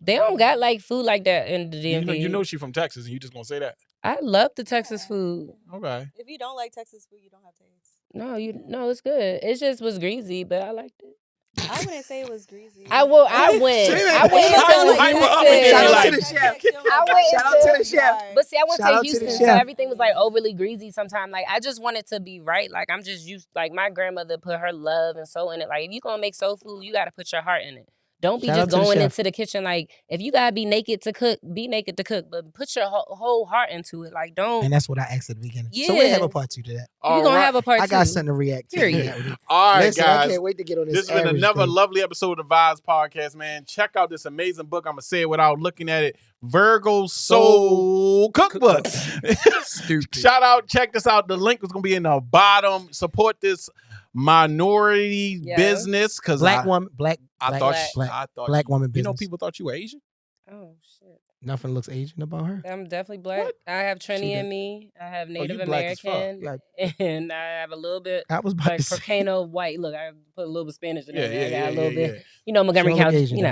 They don't got like food like that in the DMV. You know she from Texas, and you just gonna say that. I love the Texas food. Okay. If you don't like Texas food, you don't have taste. No, it's good. It just was greasy, but I liked it. I wouldn't say it was greasy. I went. Shout out to the chef. Shout out to the chef. But see, I went to Houston, so everything was like overly greasy sometimes. Like I just wanted to be right. Like I'm just used. Like my grandmother put her love and soul in it. Like if you gonna make soul food, you gotta put your heart in it. Don't be just going into the kitchen like if you gotta be naked to cook, be naked to cook, but put your whole heart into it. Like don't. And that's what I asked at the beginning. Yeah. So we have a part 2 to that. You're gonna have a part 2. I got something to react to. Period. All right, Listen, guys. I can't wait to get on this. This has been another lovely episode of the Vibes Podcast, man. Check out this amazing book. I'm gonna say it without looking at it. Virgo Soul Cookbook. Stupid. Shout out, check this out. The link is gonna be in the bottom. Support this minority business because black woman. I thought black woman business. You know, people thought you were Asian. Oh shit. Nothing looks Asian about her. I'm definitely black. What? I have Trini in me. I have Native American, and I have a little bit like Volcano white. Look, I put a little bit Spanish in there. I got a little bit, Montgomery County. Asian,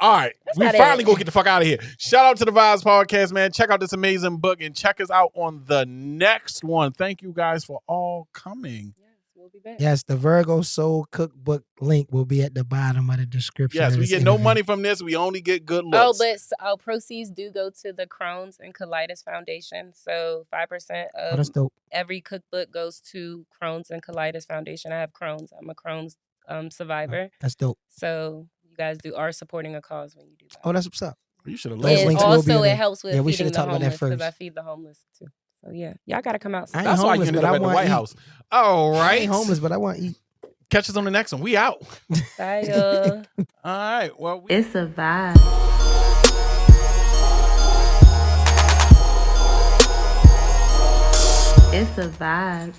All right, we finally gonna get the fuck out of here. Shout out to the Vibes Podcast, man. Check out this amazing book and check us out on the next one. Thank you guys for all coming. We'll be back. Yes, the Virgo Soul Cookbook link will be at the bottom of the description. Yes, we get no money from this. We only get good looks. But proceeds do go to the Crohn's and Colitis Foundation. So 5% of that's dope. Every cookbook goes to Crohn's and Colitis Foundation. I have Crohn's. I'm a Crohn's survivor. That's dope. So you guys are supporting a cause when you do that. Oh, that's what's up. You should have. And also it helps with we should feeding have the talked about that homeless first. because I feed the homeless too. So yeah, y'all gotta come out. That's why you ended up at the White House. All right. I ain't homeless, but I want to eat. Catch us on the next one. We out. Bye, y'all. All right. Well, It's a vibe. It's a vibe.